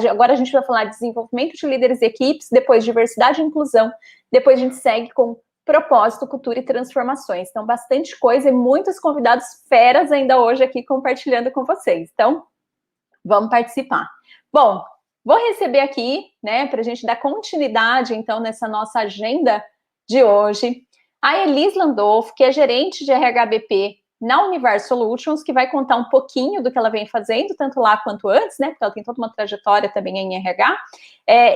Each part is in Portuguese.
Agora a gente vai falar de desenvolvimento de líderes e equipes, depois diversidade e inclusão, depois a gente segue com propósito, cultura e transformações. Então, bastante coisa e muitos convidados feras ainda hoje aqui compartilhando com vocês. Então, vamos participar. Bom, vou receber aqui, né, para a gente dar continuidade, então, nessa nossa agenda de hoje, a Elis Landolfo, que é gerente de RHBP na Univar Solutions, que vai contar um pouquinho do que ela vem fazendo, tanto lá quanto antes, né, porque ela tem toda uma trajetória também em RH,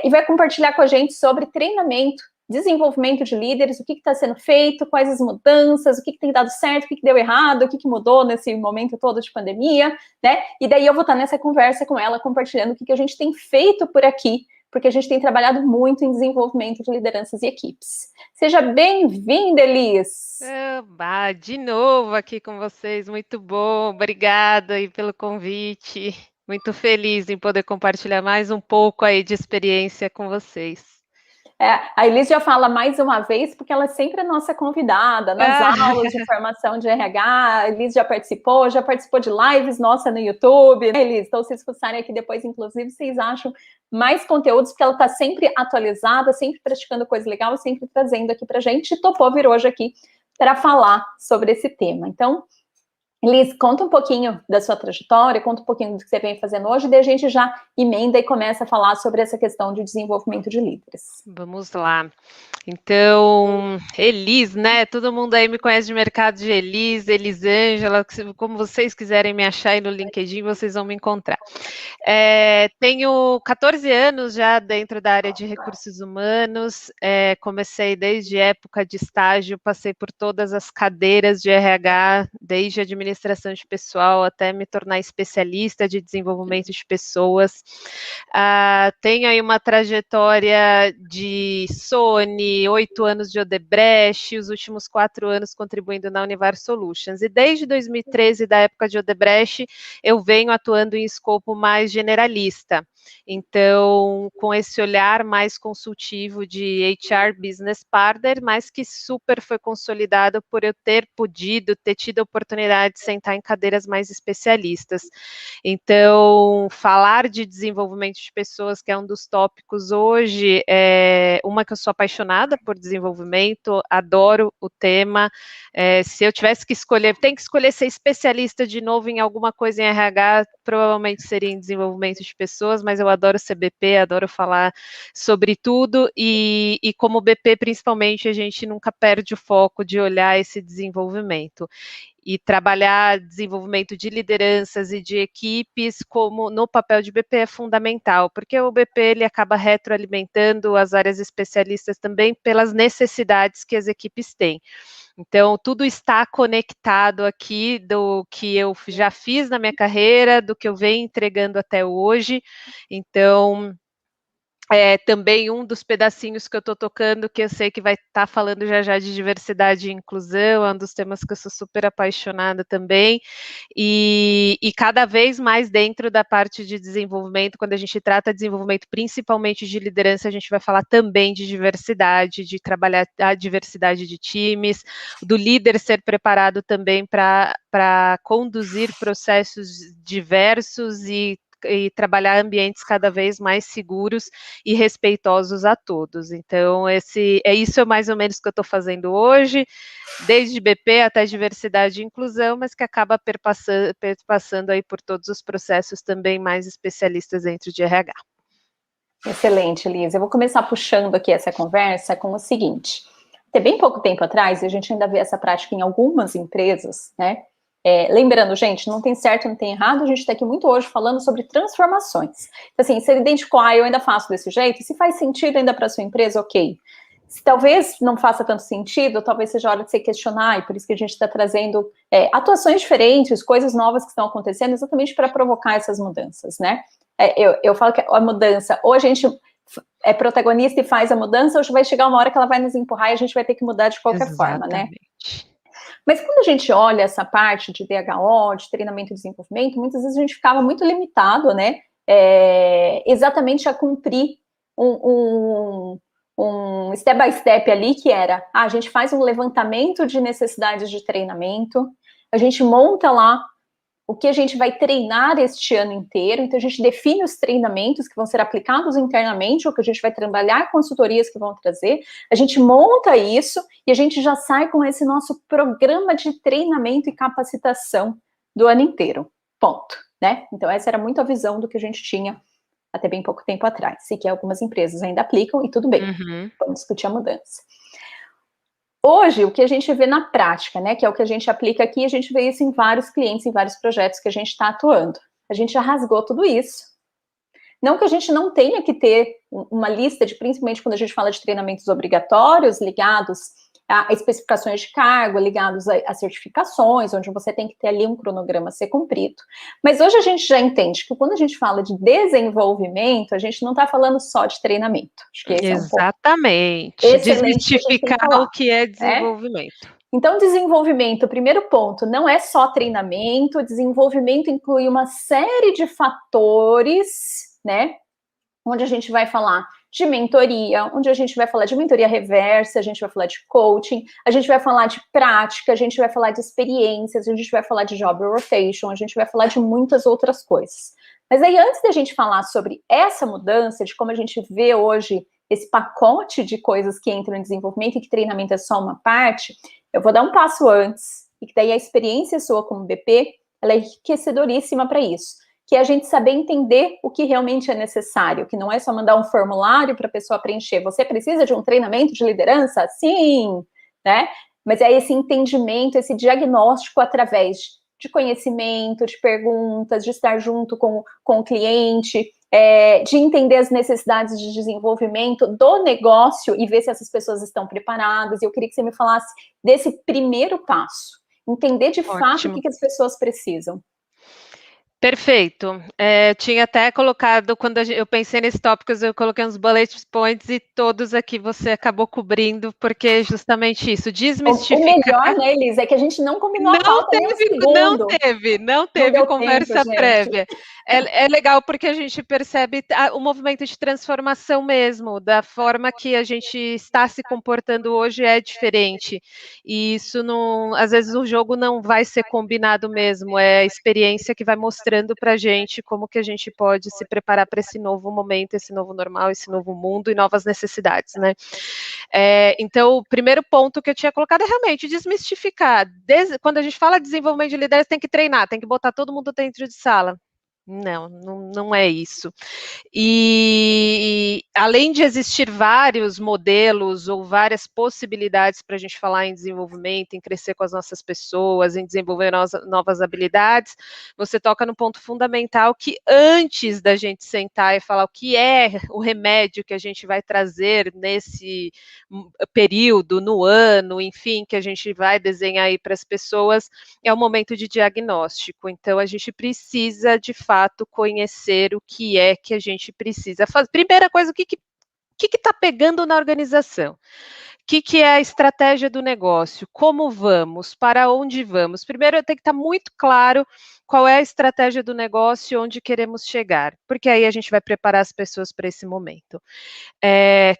e vai compartilhar com a gente sobre treinamento, desenvolvimento de líderes, o que está sendo feito, quais as mudanças, o que tem dado certo, o que deu errado, o que mudou nesse momento todo de pandemia, né, e daí eu vou estar nessa conversa com ela, compartilhando o que a gente tem feito por aqui, porque a gente tem trabalhado muito em desenvolvimento de lideranças e equipes. Seja bem-vinda, Elis! De novo aqui com vocês, muito bom, obrigada aí pelo convite, muito feliz em poder compartilhar mais um pouco aí de experiência com vocês. A Elis já fala mais uma vez, porque ela é sempre a nossa convidada, nas aulas de formação de RH, a Elis já participou de lives nossa no YouTube, né, Elis? Então, se vocês fuçarem aqui depois, inclusive, vocês acham mais conteúdos, porque ela está sempre atualizada, sempre praticando coisa legal, sempre trazendo aqui pra gente, e topou vir hoje aqui para falar sobre esse tema. Então, Elis, conta um pouquinho da sua trajetória, conta um pouquinho do que você vem fazendo hoje, daí a gente já emenda e começa a falar sobre essa questão de desenvolvimento de líderes. Vamos lá. Então, Elis, né? Todo mundo aí me conhece de mercado de Elis, Elisângela, como vocês quiserem me achar aí no LinkedIn, vocês vão me encontrar. Tenho 14 anos já dentro da área de recursos humanos, comecei desde época de estágio, passei por todas as cadeiras de RH, desde administração de pessoal até me tornar especialista de desenvolvimento de pessoas. Tenho aí uma trajetória de Sony, 8 anos de Odebrecht, os últimos 4 anos contribuindo na Univar Solutions. E desde 2013, da época de Odebrecht, eu venho atuando em escopo mais generalista. Então, com esse olhar mais consultivo de HR Business Partner, mas que super foi consolidado por eu ter tido a oportunidade de sentar em cadeiras mais especialistas. Então, falar de desenvolvimento de pessoas, que é um dos tópicos hoje, uma que eu sou apaixonada por desenvolvimento, adoro o tema. Se eu tivesse que escolher, tem que escolher ser especialista de novo em alguma coisa em RH, provavelmente seria em desenvolvimento de pessoas, mas eu adoro ser BP, adoro falar sobre tudo, e como BP, principalmente, a gente nunca perde o foco de olhar esse desenvolvimento. E trabalhar desenvolvimento de lideranças e de equipes como no papel de BP é fundamental, porque o BP ele acaba retroalimentando as áreas especialistas também pelas necessidades que as equipes têm. Então, tudo está conectado aqui do que eu já fiz na minha carreira, do que eu venho entregando até hoje. Então, também um dos pedacinhos que eu estou tocando, que eu sei que vai estar falando já de diversidade e inclusão, é um dos temas que eu sou super apaixonada também, e cada vez mais dentro da parte de desenvolvimento, quando a gente trata de desenvolvimento principalmente de liderança, a gente vai falar também de diversidade, de trabalhar a diversidade de times, do líder ser preparado também para conduzir processos diversos e trabalhar ambientes cada vez mais seguros e respeitosos a todos. Então, isso é mais ou menos o que eu estou fazendo hoje, desde BP até diversidade e inclusão, mas que acaba perpassando aí por todos os processos também mais especialistas dentro de RH. Excelente, Elisa. Eu vou começar puxando aqui essa conversa com o seguinte. Até bem pouco tempo atrás, a gente ainda vê essa prática em algumas empresas, né? Lembrando, gente, não tem certo, não tem errado, a gente está aqui muito hoje falando sobre transformações. Então, assim, se ele identificou, eu ainda faço desse jeito, se faz sentido ainda para sua empresa, ok. Se talvez não faça tanto sentido, talvez seja hora de você questionar, e por isso que a gente está trazendo atuações diferentes, coisas novas que estão acontecendo, exatamente para provocar essas mudanças, né? Eu falo que a mudança, ou a gente é protagonista e faz a mudança, ou vai chegar uma hora que ela vai nos empurrar e a gente vai ter que mudar de qualquer forma, né? Mas quando a gente olha essa parte de DHO, de treinamento e desenvolvimento, muitas vezes a gente ficava muito limitado, né? Exatamente a cumprir um step by step ali, que era, a gente faz um levantamento de necessidades de treinamento, a gente monta lá o que a gente vai treinar este ano inteiro. Então, a gente define os treinamentos que vão ser aplicados internamente, ou que a gente vai trabalhar consultorias que vão trazer. A gente monta isso e a gente já sai com esse nosso programa de treinamento e capacitação do ano inteiro. Ponto, né? Então, essa era muito a visão do que a gente tinha até bem pouco tempo atrás, e que algumas empresas ainda aplicam, e tudo bem, vamos discutir a mudança. Hoje, o que a gente vê na prática, né, que é o que a gente aplica aqui, a gente vê isso em vários clientes, em vários projetos que a gente está atuando. A gente já rasgou tudo isso. Não que a gente não tenha que ter uma lista de, principalmente quando a gente fala de treinamentos obrigatórios, ligados a especificações de cargo, ligados a certificações, onde você tem que ter ali um cronograma a ser cumprido. Mas hoje a gente já entende que quando a gente fala de desenvolvimento, a gente não está falando só de treinamento. Acho que esse exatamente. É um Desmistificar o que é desenvolvimento. Então, desenvolvimento, primeiro ponto, não é só treinamento, desenvolvimento inclui uma série de fatores, né? Onde a gente vai falar de mentoria, onde a gente vai falar de mentoria reversa, a gente vai falar de coaching, a gente vai falar de prática, a gente vai falar de experiências, a gente vai falar de job rotation, a gente vai falar de muitas outras coisas. Mas aí, antes da gente falar sobre essa mudança, de como a gente vê hoje esse pacote de coisas que entram em desenvolvimento e que treinamento é só uma parte, eu vou dar um passo antes, e que daí a experiência sua como BP, ela é enriquecedoríssima para isso, que é a gente saber entender o que realmente é necessário, que não é só mandar um formulário para a pessoa preencher. Você precisa de um treinamento de liderança? Sim, né? Mas é esse entendimento, esse diagnóstico através de conhecimento, de perguntas, de estar junto com o cliente, de entender as necessidades de desenvolvimento do negócio e ver se essas pessoas estão preparadas. E eu queria que você me falasse desse primeiro passo, entender de fato o que as pessoas precisam. Perfeito. Tinha até colocado, quando eu pensei nesse tópico, eu coloquei uns bullet points e todos aqui você acabou cobrindo, porque é justamente isso, desmistificar. O melhor, né, Elisa, é que a gente não combinou a pauta nem um segundo. Não teve conversa prévia. É legal porque a gente percebe o movimento de transformação mesmo, da forma que a gente está se comportando hoje é diferente. E isso não, às vezes o jogo não vai ser combinado mesmo, é a experiência que vai mostrando para a gente como que a gente pode se preparar para esse novo momento, esse novo normal, esse novo mundo e novas necessidades, né? Então, o primeiro ponto que eu tinha colocado é realmente desmistificar. Quando a gente fala de desenvolvimento de liderança, tem que treinar, tem que botar todo mundo dentro de sala. Não é isso. E além de existir vários modelos ou várias possibilidades para a gente falar em desenvolvimento, em crescer com as nossas pessoas, em desenvolver novas habilidades, você toca no ponto fundamental que antes da gente sentar e falar o que é o remédio que a gente vai trazer nesse período, no ano, enfim, que a gente vai desenhar aí para as pessoas, é o momento de diagnóstico. Então, a gente precisa, de fato, conhecer o que é que a gente precisa fazer. Primeira coisa, o que está pegando na organização? O que é a estratégia do negócio? Como vamos? Para onde vamos? Primeiro, tem que estar muito claro qual é a estratégia do negócio e onde queremos chegar, porque aí a gente vai preparar as pessoas para esse momento.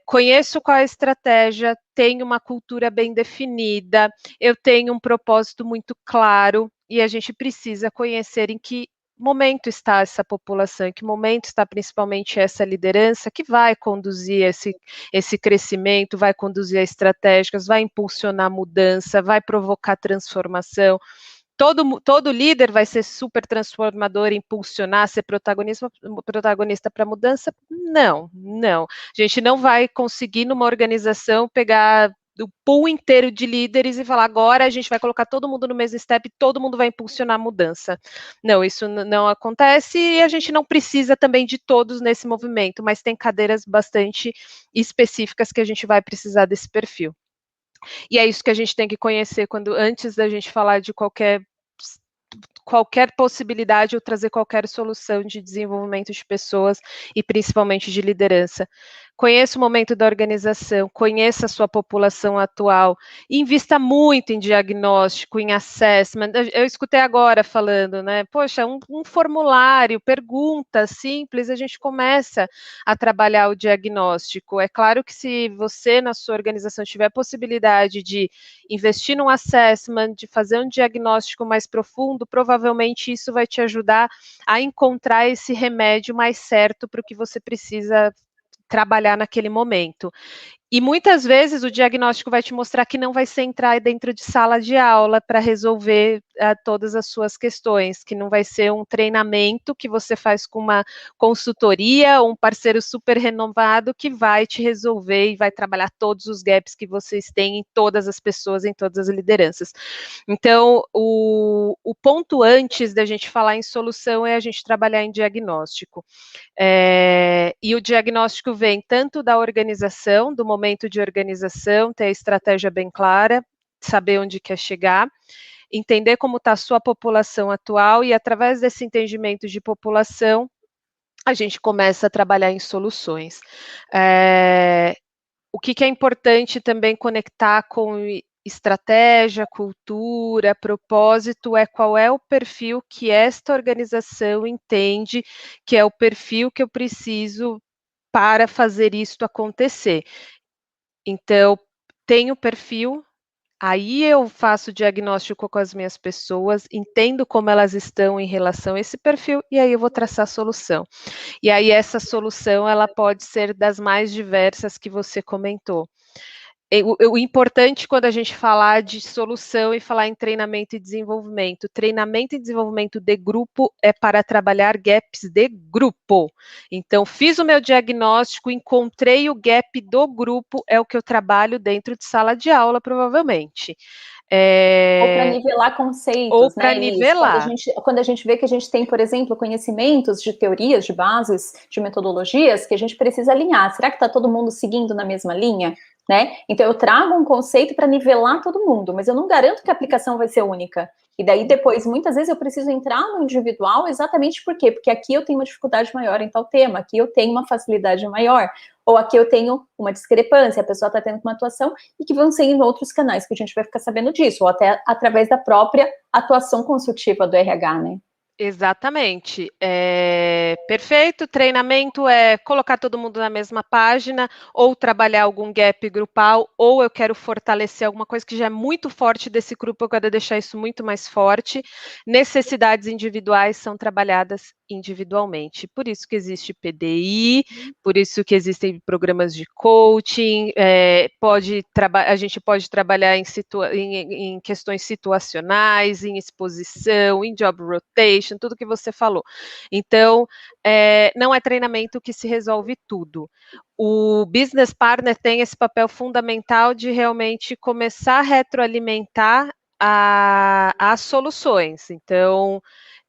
Conheço qual é a estratégia, tenho uma cultura bem definida, eu tenho um propósito muito claro, e a gente precisa conhecer em que momento está essa população, em que momento está principalmente essa liderança que vai conduzir esse crescimento, vai conduzir as estratégicas, vai impulsionar a mudança, vai provocar transformação. Todo líder vai ser super transformador, impulsionar, ser protagonista para a mudança? Não. A gente não vai conseguir numa organização pegar o pool inteiro de líderes e falar agora a gente vai colocar todo mundo no mesmo step e todo mundo vai impulsionar a mudança. Não, isso não acontece e a gente não precisa também de todos nesse movimento, mas tem cadeiras bastante específicas que a gente vai precisar desse perfil. E é isso que a gente tem que conhecer antes da gente falar de qualquer possibilidade ou trazer qualquer solução de desenvolvimento de pessoas e principalmente de liderança. conheça o momento da organização, conheça a sua população atual, invista muito em diagnóstico, em assessment. Eu escutei agora falando, né? Poxa, um formulário, pergunta simples, a gente começa a trabalhar o diagnóstico. É claro que se você, na sua organização, tiver a possibilidade de investir num assessment, de fazer um diagnóstico mais profundo, provavelmente isso vai te ajudar a encontrar esse remédio mais certo para o que você precisa trabalhar naquele momento. E muitas vezes o diagnóstico vai te mostrar que não vai ser entrar dentro de sala de aula para resolver todas as suas questões, que não vai ser um treinamento que você faz com uma consultoria, um parceiro super renovado que vai te resolver e vai trabalhar todos os gaps que vocês têm em todas as pessoas, em todas as lideranças. Então, o ponto antes da gente falar em solução é a gente trabalhar em diagnóstico. E o diagnóstico vem tanto da organização, do momento de organização, ter a estratégia bem clara, saber onde quer chegar, entender como está a sua população atual e, através desse entendimento de população, a gente começa a trabalhar em soluções. O que é importante também conectar com estratégia, cultura, propósito, qual é o perfil que esta organização entende que é o perfil que eu preciso para fazer isto acontecer. Então, tenho perfil, aí eu faço diagnóstico com as minhas pessoas, entendo como elas estão em relação a esse perfil, e aí eu vou traçar a solução. E aí essa solução, ela pode ser das mais diversas que você comentou. O importante quando a gente falar de solução e falar em treinamento e desenvolvimento de grupo é para trabalhar gaps de grupo. Então, fiz o meu diagnóstico, encontrei o gap do grupo, é o que eu trabalho dentro de sala de aula, provavelmente. Ou para nivelar conceitos, ou para nivelar. Quando a gente vê que a gente tem, por exemplo, conhecimentos de teorias, de bases, de metodologias, que a gente precisa alinhar. Será que está todo mundo seguindo na mesma linha? Né? Então, eu trago um conceito para nivelar todo mundo, mas eu não garanto que a aplicação vai ser única. E daí, depois, muitas vezes eu preciso entrar no individual exatamente por quê? Porque aqui eu tenho uma dificuldade maior em tal tema, aqui eu tenho uma facilidade maior, ou aqui eu tenho uma discrepância, a pessoa está tendo uma atuação, e que vão ser em outros canais que a gente vai ficar sabendo disso, ou até através da própria atuação consultiva do RH, né? Exatamente. Perfeito. Treinamento é colocar todo mundo na mesma página, ou trabalhar algum gap grupal, ou eu quero fortalecer alguma coisa que já é muito forte desse grupo, eu quero deixar isso muito mais forte. Necessidades individuais são trabalhadas individualmente. Por isso que existe PDI, por isso que existem programas de coaching, a gente pode trabalhar em questões situacionais, em exposição, em job rotation, tudo que você falou. Então, não é treinamento que se resolve tudo. O business partner tem esse papel fundamental de realmente começar a retroalimentar as soluções. Então,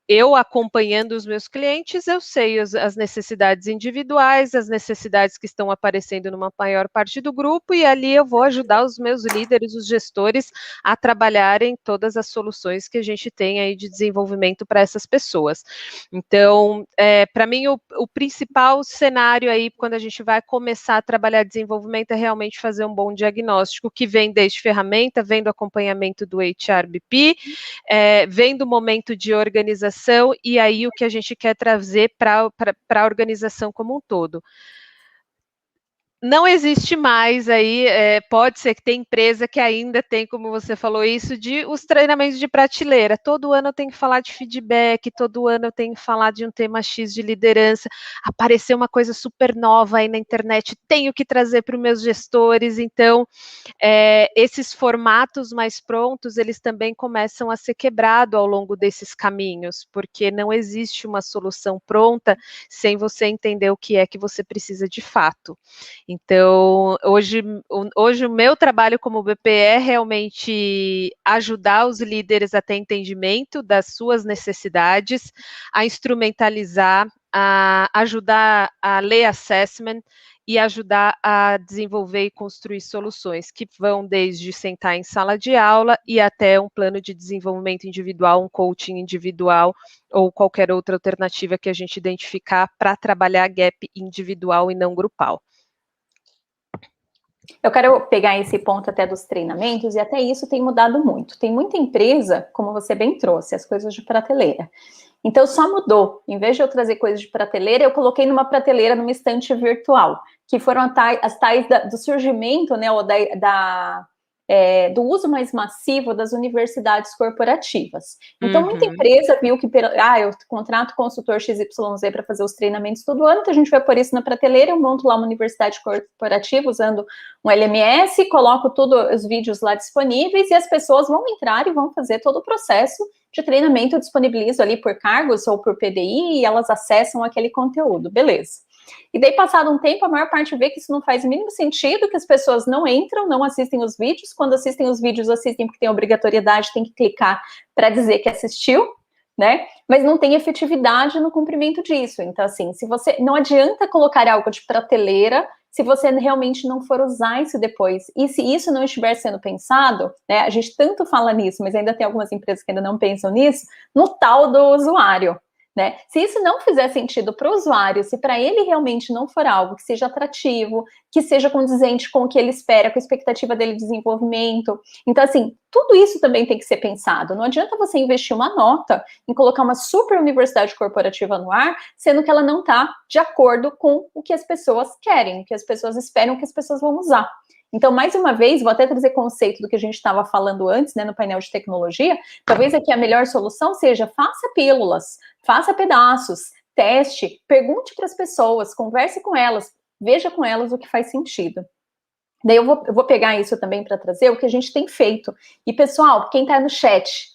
eu acompanhando os meus clientes, eu sei as necessidades individuais, as necessidades que estão aparecendo numa maior parte do grupo, e ali eu vou ajudar os meus líderes, os gestores, a trabalharem todas as soluções que a gente tem aí de desenvolvimento para essas pessoas. Então, para mim, o principal cenário aí, quando a gente vai começar a trabalhar desenvolvimento, é realmente fazer um bom diagnóstico, que vem desde ferramenta, vem do acompanhamento do HRBP, vem do momento de organização, e aí o que a gente quer trazer para a organização como um todo. Não existe mais aí, pode ser que tem empresa que ainda tem, como você falou isso, de os treinamentos de prateleira. Todo ano eu tenho que falar de feedback, todo ano eu tenho que falar de um tema X de liderança. Apareceu uma coisa super nova aí na internet, tenho que trazer para os meus gestores. Então, esses formatos mais prontos, eles também começam a ser quebrados ao longo desses caminhos, porque não existe uma solução pronta sem você entender o que é que você precisa de fato. Então, hoje o meu trabalho como BP é realmente ajudar os líderes a ter entendimento das suas necessidades, a instrumentalizar, a ajudar a ler assessment e ajudar a desenvolver e construir soluções que vão desde sentar em sala de aula e até um plano de desenvolvimento individual, um coaching individual ou qualquer outra alternativa que a gente identificar para trabalhar gap individual e não grupal. Eu quero pegar esse ponto até dos treinamentos, e até isso tem mudado muito. Tem muita empresa, como você bem trouxe, as coisas de prateleira. Então, só mudou. Em vez de eu trazer coisas de prateleira, eu coloquei numa prateleira, numa estante virtual, que foram as tais do surgimento, né, ou do uso mais massivo das universidades corporativas. Então, muita empresa viu que, eu contrato consultor XYZ para fazer os treinamentos todo ano, então a gente vai pôr isso na prateleira, eu monto lá uma universidade corporativa usando um LMS, coloco todos os vídeos lá disponíveis e as pessoas vão entrar e vão fazer todo o processo de treinamento, eu disponibilizo ali por cargos ou por PDI e elas acessam aquele conteúdo, beleza. E daí, passado um tempo, a maior parte vê que isso não faz o mínimo sentido, que as pessoas não entram, não assistem os vídeos. Quando assistem os vídeos, assistem porque tem obrigatoriedade, tem que clicar para dizer que assistiu, né? Mas não tem efetividade no cumprimento disso. Então, assim, se você não adianta colocar algo de prateleira se você realmente não for usar isso depois. E se isso não estiver sendo pensado, né? A gente tanto fala nisso, mas ainda tem algumas empresas que ainda não pensam nisso, no tal do usuário. Né? Se isso não fizer sentido para o usuário, se para ele realmente não for algo que seja atrativo, que seja condizente com o que ele espera, com a expectativa dele de desenvolvimento. Então, assim, tudo isso também tem que ser pensado. Não adianta você investir uma nota em colocar uma super universidade corporativa no ar, sendo que ela não está de acordo com o que as pessoas querem, o que as pessoas esperam, o que as pessoas vão usar. Então, mais uma vez, vou até trazer conceito do que a gente estava falando antes, né, no painel de tecnologia. Talvez aqui a melhor solução seja faça pílulas, faça pedaços, teste, pergunte para as pessoas, converse com elas, veja com elas o que faz sentido. Daí eu vou pegar isso também para trazer o que a gente tem feito. E, pessoal, quem está no chat,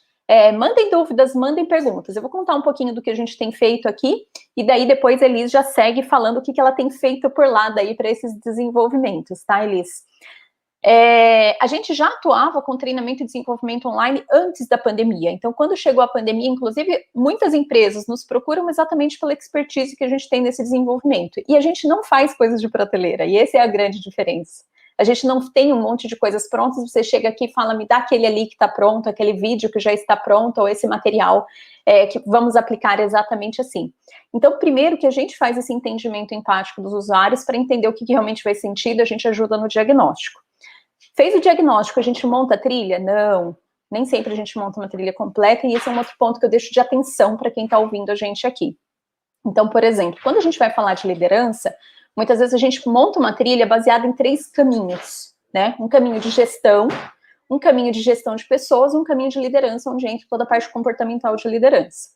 mandem dúvidas, mandem perguntas. Eu vou contar um pouquinho do que a gente tem feito aqui, e daí depois a Elis já segue falando o que ela tem feito por lá daí para esses desenvolvimentos, tá, Elis? A gente já atuava com treinamento e desenvolvimento online antes da pandemia. Então, quando chegou a pandemia, inclusive, muitas empresas nos procuram exatamente pela expertise que a gente tem nesse desenvolvimento. E a gente não faz coisas de prateleira, e essa é a grande diferença. A gente não tem um monte de coisas prontas, você chega aqui e fala, me dá aquele ali que está pronto, aquele vídeo que já está pronto, ou esse material que vamos aplicar exatamente assim. Então, primeiro que a gente faz esse entendimento empático dos usuários para entender o que realmente faz sentido, a gente ajuda no diagnóstico. Fez o diagnóstico, a gente monta a trilha? Não, nem sempre a gente monta uma trilha completa, e esse é um outro ponto que eu deixo de atenção para quem está ouvindo a gente aqui. Então, por exemplo, quando a gente vai falar de liderança, muitas vezes a gente monta uma trilha baseada em 3 caminhos, né? Um caminho de gestão, um caminho de gestão de pessoas, um caminho de liderança, onde entra toda a parte comportamental de liderança.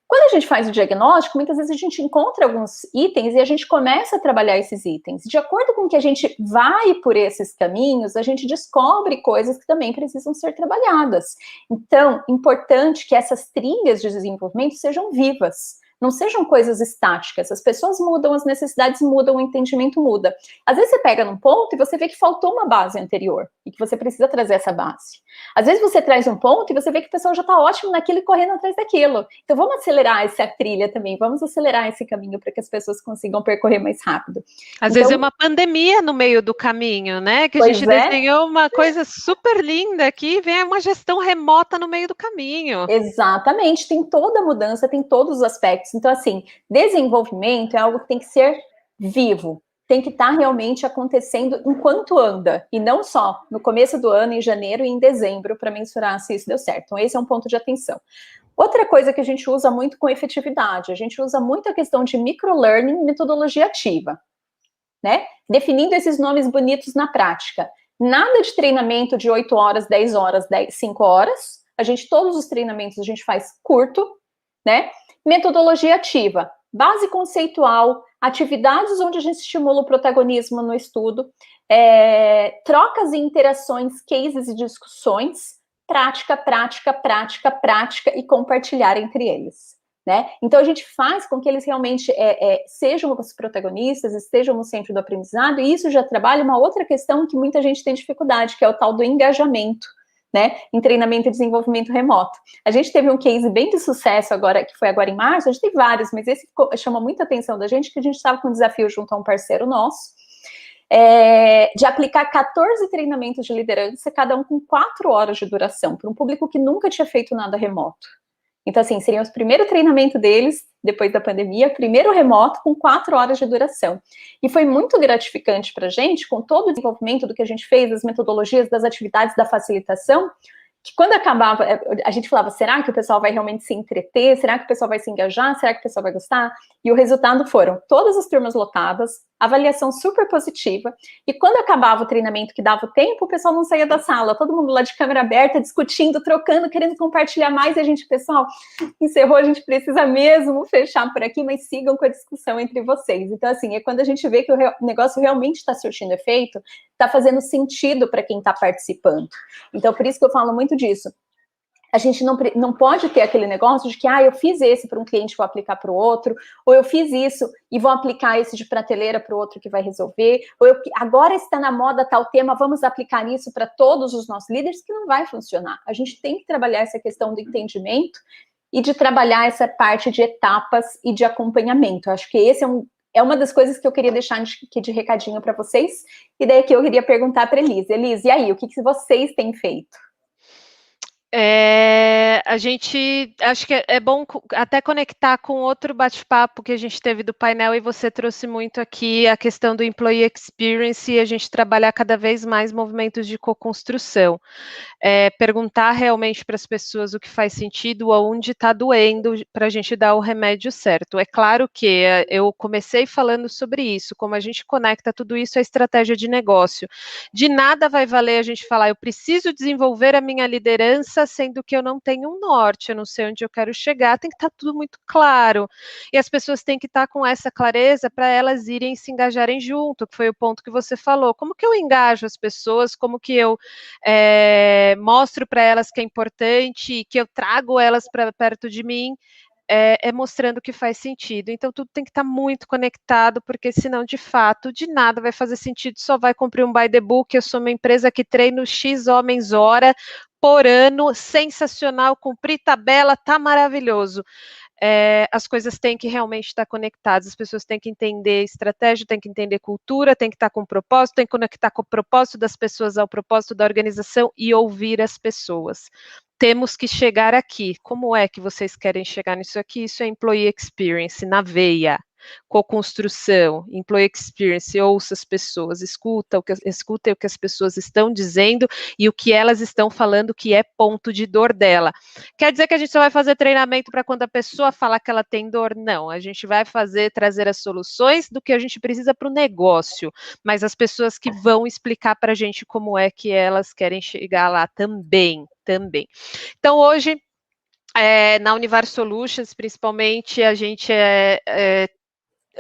Quando a gente faz o diagnóstico, muitas vezes a gente encontra alguns itens e a gente começa a trabalhar esses itens. De acordo com que a gente vai por esses caminhos, a gente descobre coisas que também precisam ser trabalhadas. Então, importante que essas trilhas de desenvolvimento sejam vivas. Não sejam coisas estáticas, as pessoas mudam, as necessidades mudam, o entendimento muda. Às vezes você pega num ponto e você vê que faltou uma base anterior, e que você precisa trazer essa base. Às vezes você traz um ponto e você vê que o pessoal já está ótimo naquilo e correndo atrás daquilo. Então vamos acelerar essa trilha também, vamos acelerar esse caminho para que as pessoas consigam percorrer mais rápido. Às vezes é uma pandemia no meio do caminho, né? Que a gente desenhou uma coisa super linda aqui, vem uma gestão remota no meio do caminho. Exatamente, tem toda a mudança, tem todos os aspectos. Então, assim, desenvolvimento é algo que tem que ser vivo, tem que estar realmente acontecendo enquanto anda, e não só no começo do ano, em janeiro e em dezembro, para mensurar se isso deu certo. Então, esse é um ponto de atenção. Outra coisa que a gente usa muito com efetividade, a gente usa muito a questão de microlearning e metodologia ativa, né? Definindo esses nomes bonitos na prática. Nada de treinamento de 8 horas, 10 horas, 5 horas. Todos os treinamentos a gente faz curto, né? Metodologia ativa, base conceitual, atividades onde a gente estimula o protagonismo no estudo, trocas e interações, cases e discussões, prática, prática, prática, prática, e compartilhar entre eles, né? Então a gente faz com que eles realmente sejam os protagonistas, estejam no centro do aprendizado, e isso já trabalha uma outra questão que muita gente tem dificuldade, que é o tal do engajamento, né, em treinamento e desenvolvimento remoto. A gente teve um case bem de sucesso agora, que foi agora em março, a gente tem vários, mas esse chama muita atenção da gente, que a gente estava com um desafio junto a um parceiro nosso, de aplicar 14 treinamentos de liderança, cada um com 4 horas de duração, para um público que nunca tinha feito nada remoto. Então, assim, seria o primeiro treinamento deles, depois da pandemia, primeiro remoto, com 4 horas de duração. E foi muito gratificante para a gente, com todo o desenvolvimento do que a gente fez, das metodologias, das atividades da facilitação, que quando acabava, a gente falava, será que o pessoal vai realmente se entreter? Será que o pessoal vai se engajar? Será que o pessoal vai gostar? E o resultado foram todas as turmas lotadas, avaliação super positiva, e quando acabava o treinamento, que dava o tempo, o pessoal não saía da sala, todo mundo lá de câmera aberta, discutindo, trocando, querendo compartilhar mais, e a gente, pessoal, encerrou, a gente precisa mesmo fechar por aqui, mas sigam com a discussão entre vocês. Então, assim, é quando a gente vê que o negócio realmente está surtindo efeito, está fazendo sentido para quem está participando. Então, por isso que eu falo muito disso. A gente não pode ter aquele negócio de que, eu fiz esse para um cliente, vou aplicar para o outro, ou eu fiz isso e vou aplicar esse de prateleira para o outro que vai resolver, ou agora está na moda tal tema, vamos aplicar isso para todos os nossos líderes, que não vai funcionar. A gente tem que trabalhar essa questão do entendimento e de trabalhar essa parte de etapas e de acompanhamento. Eu acho que esse é uma das coisas que eu queria deixar aqui de recadinho para vocês, e daí aqui eu queria perguntar para a Elise. Elise, e aí, o que vocês têm feito? A gente, acho que é bom até conectar com outro bate-papo que a gente teve do painel, e você trouxe muito aqui a questão do Employee Experience, e a gente trabalhar cada vez mais movimentos de co-construção. Perguntar realmente para as pessoas o que faz sentido, aonde está doendo, para a gente dar o remédio certo. É claro que eu comecei falando sobre isso, como a gente conecta tudo isso à estratégia de negócio. De nada vai valer a gente falar, eu preciso desenvolver a minha liderança, sendo que eu não tenho um norte, eu não sei onde eu quero chegar, tem que estar tudo muito claro. E as pessoas têm que estar com essa clareza para elas irem se engajarem junto, que foi o ponto que você falou. Como que eu engajo as pessoas, como que eu mostro para elas que é importante, que eu trago elas para perto de mim, mostrando que faz sentido. Então, tudo tem que estar muito conectado, porque senão, de fato, de nada vai fazer sentido, só vai cumprir um by the book. Eu sou uma empresa que treino X homens hora por ano, sensacional, cumprir tabela, tá maravilhoso. As coisas têm que realmente estar conectadas, as pessoas têm que entender estratégia, têm que entender cultura, têm que estar com propósito, têm que conectar com o propósito das pessoas ao propósito da organização e ouvir as pessoas. Temos que chegar aqui. Como é que vocês querem chegar nisso aqui? Isso é Employee Experience, na veia. Co-construção, Employee Experience, ouça as pessoas, escuta o que as pessoas estão dizendo e o que elas estão falando que é ponto de dor dela. Quer dizer que a gente só vai fazer treinamento para quando a pessoa falar que ela tem dor? Não, a gente vai trazer as soluções do que a gente precisa para o negócio, mas as pessoas que vão explicar para a gente como é que elas querem chegar lá também. Então, hoje, na Univar Solutions, principalmente, a gente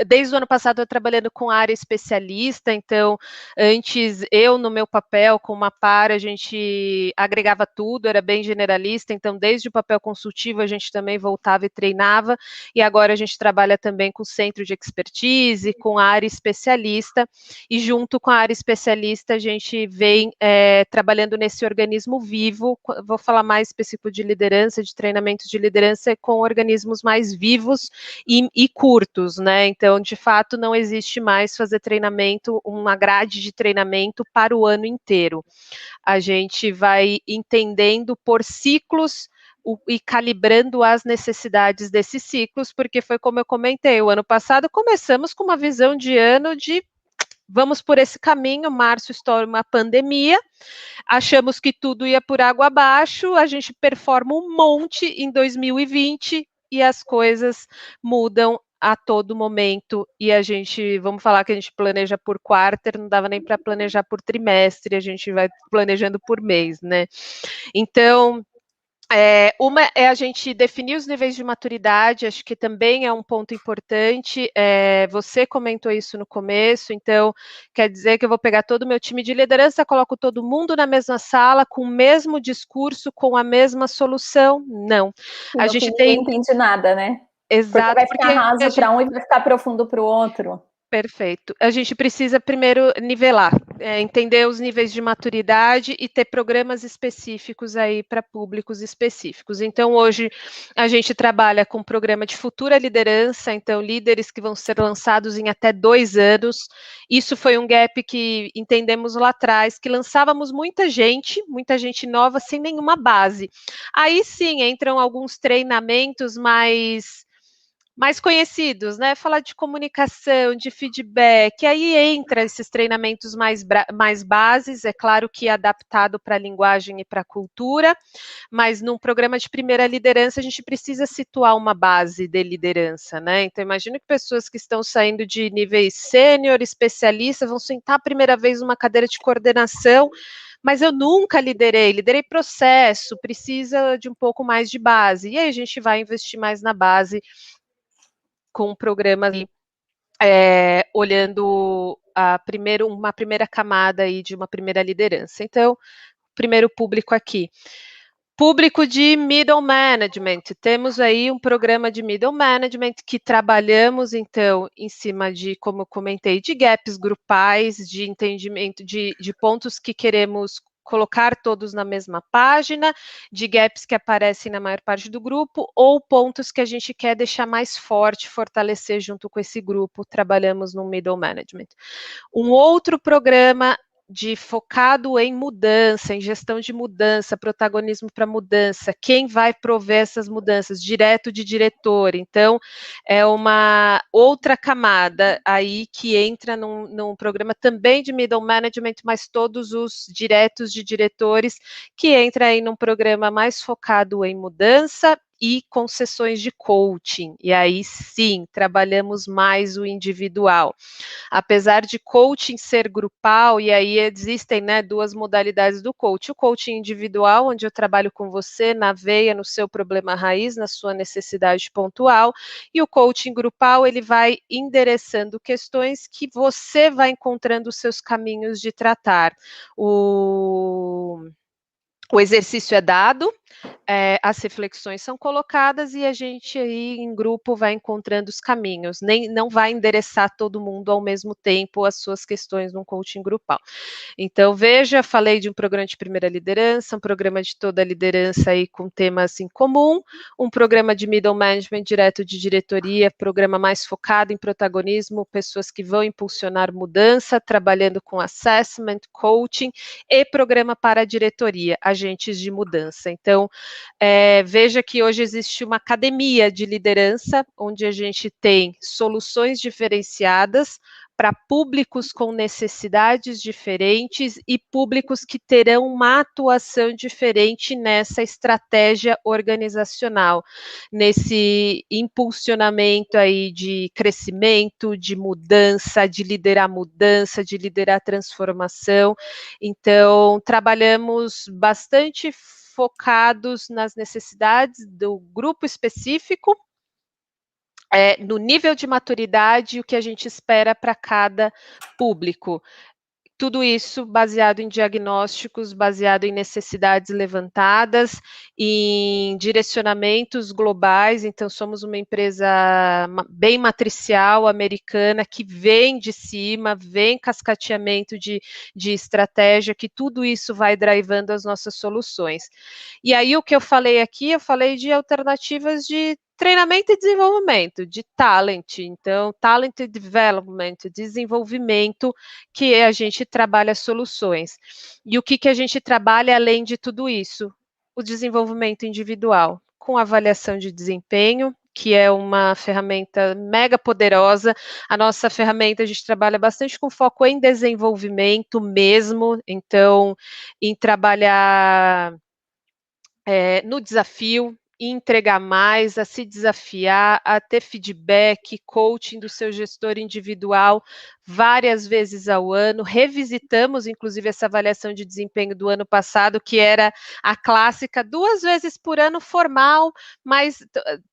desde o ano passado eu trabalhando com área especialista, então antes eu no meu papel com uma par a gente agregava tudo, era bem generalista, então desde o papel consultivo a gente também voltava e treinava, e agora a gente trabalha também com centro de expertise, com a área especialista, e junto com a área especialista a gente vem trabalhando nesse organismo vivo, vou falar mais específico de liderança, de treinamento de liderança com organismos mais vivos e curtos, né? Então, de fato, não existe mais fazer treinamento, uma grade de treinamento para o ano inteiro. A gente vai entendendo por ciclos e calibrando as necessidades desses ciclos, porque foi como eu comentei, o ano passado começamos com uma visão de ano de vamos por esse caminho, março estoura uma pandemia, achamos que tudo ia por água abaixo, a gente performa um monte em 2020 e as coisas mudam a todo momento, e a gente, vamos falar que a gente planeja por quarter, não dava nem para planejar por trimestre, a gente vai planejando por mês, né? Então, uma é a gente definir os níveis de maturidade, acho que também é um ponto importante, você comentou isso no começo, então quer dizer que eu vou pegar todo o meu time de liderança, coloco todo mundo na mesma sala, com o mesmo discurso, com a mesma solução? Não. E a gente ninguém entende nada, né? Exato. Porque vai ficar raso para um e vai ficar profundo para o outro. Perfeito. A gente precisa primeiro nivelar, entender os níveis de maturidade e ter programas específicos aí para públicos específicos. Então, hoje, a gente trabalha com um programa de futura liderança, então, líderes que vão ser lançados em até 2 anos. Isso foi um gap que entendemos lá atrás, que lançávamos muita gente nova, sem nenhuma base. Aí sim, entram alguns treinamentos mais conhecidos, né? Falar de comunicação, de feedback, aí entra esses treinamentos mais bases, é claro que adaptado para a linguagem e para a cultura, mas num programa de primeira liderança a gente precisa situar uma base de liderança, né? Então imagino que pessoas que estão saindo de níveis sênior, especialista, vão sentar a primeira vez numa cadeira de coordenação, mas eu nunca liderei processo, precisa de um pouco mais de base, e aí a gente vai investir mais na base com um programa ali, olhando uma primeira camada aí de uma primeira liderança. Então, primeiro público aqui. Público de middle management. Temos aí um programa de middle management que trabalhamos, então, em cima de, como eu comentei, de gaps grupais, de entendimento de pontos que queremos colocar todos na mesma página, de gaps que aparecem na maior parte do grupo, ou pontos que a gente quer deixar mais forte, fortalecer junto com esse grupo, trabalhamos no middle management. Um outro programa focado em mudança, em gestão de mudança, protagonismo para mudança, quem vai prover essas mudanças? Direto de diretor, então é uma outra camada aí que entra num programa também de middle management, mas todos os diretos de diretores, que entra aí num programa mais focado em mudança e com sessões de coaching, e aí sim, trabalhamos mais o individual. Apesar de coaching ser grupal, e aí existem, né, 2 modalidades do coaching. O coaching individual, onde eu trabalho com você na veia, no seu problema raiz, na sua necessidade pontual, e o coaching grupal, ele vai endereçando questões que você vai encontrando os seus caminhos de tratar. O exercício é dado, as reflexões são colocadas e a gente aí em grupo vai encontrando os caminhos, não vai endereçar todo mundo ao mesmo tempo as suas questões num coaching grupal. Então, veja, falei de um programa de primeira liderança, um programa de toda a liderança aí com temas em comum, um programa de middle management direto de diretoria, programa mais focado em protagonismo, pessoas que vão impulsionar mudança, trabalhando com assessment, coaching e programa para a diretoria, agentes de mudança. Então, veja que hoje existe uma academia de liderança, onde a gente tem soluções diferenciadas para públicos com necessidades diferentes e públicos que terão uma atuação diferente nessa estratégia organizacional, nesse impulsionamento aí de crescimento, de mudança, de liderar transformação. Então, trabalhamos bastante focados nas necessidades do grupo específico, no nível de maturidade e o que a gente espera para cada público. Tudo isso baseado em diagnósticos, baseado em necessidades levantadas, em direcionamentos globais. Então, somos uma empresa bem matricial, americana, que vem de cima, vem cascateamento de estratégia, que tudo isso vai drivando as nossas soluções. E aí, o que eu falei aqui, eu falei de alternativas de treinamento e desenvolvimento, de talent, então, talent development, desenvolvimento, que a gente trabalha soluções. E o que a gente trabalha além de tudo isso? O desenvolvimento individual, com avaliação de desempenho, que é uma ferramenta mega poderosa. A nossa ferramenta, a gente trabalha bastante com foco em desenvolvimento mesmo, então, em trabalhar no desafio, entregar mais, a se desafiar, a ter feedback, coaching do seu gestor individual várias vezes ao ano. Revisitamos, inclusive, essa avaliação de desempenho do ano passado, que era a clássica 2 vezes por ano formal, mas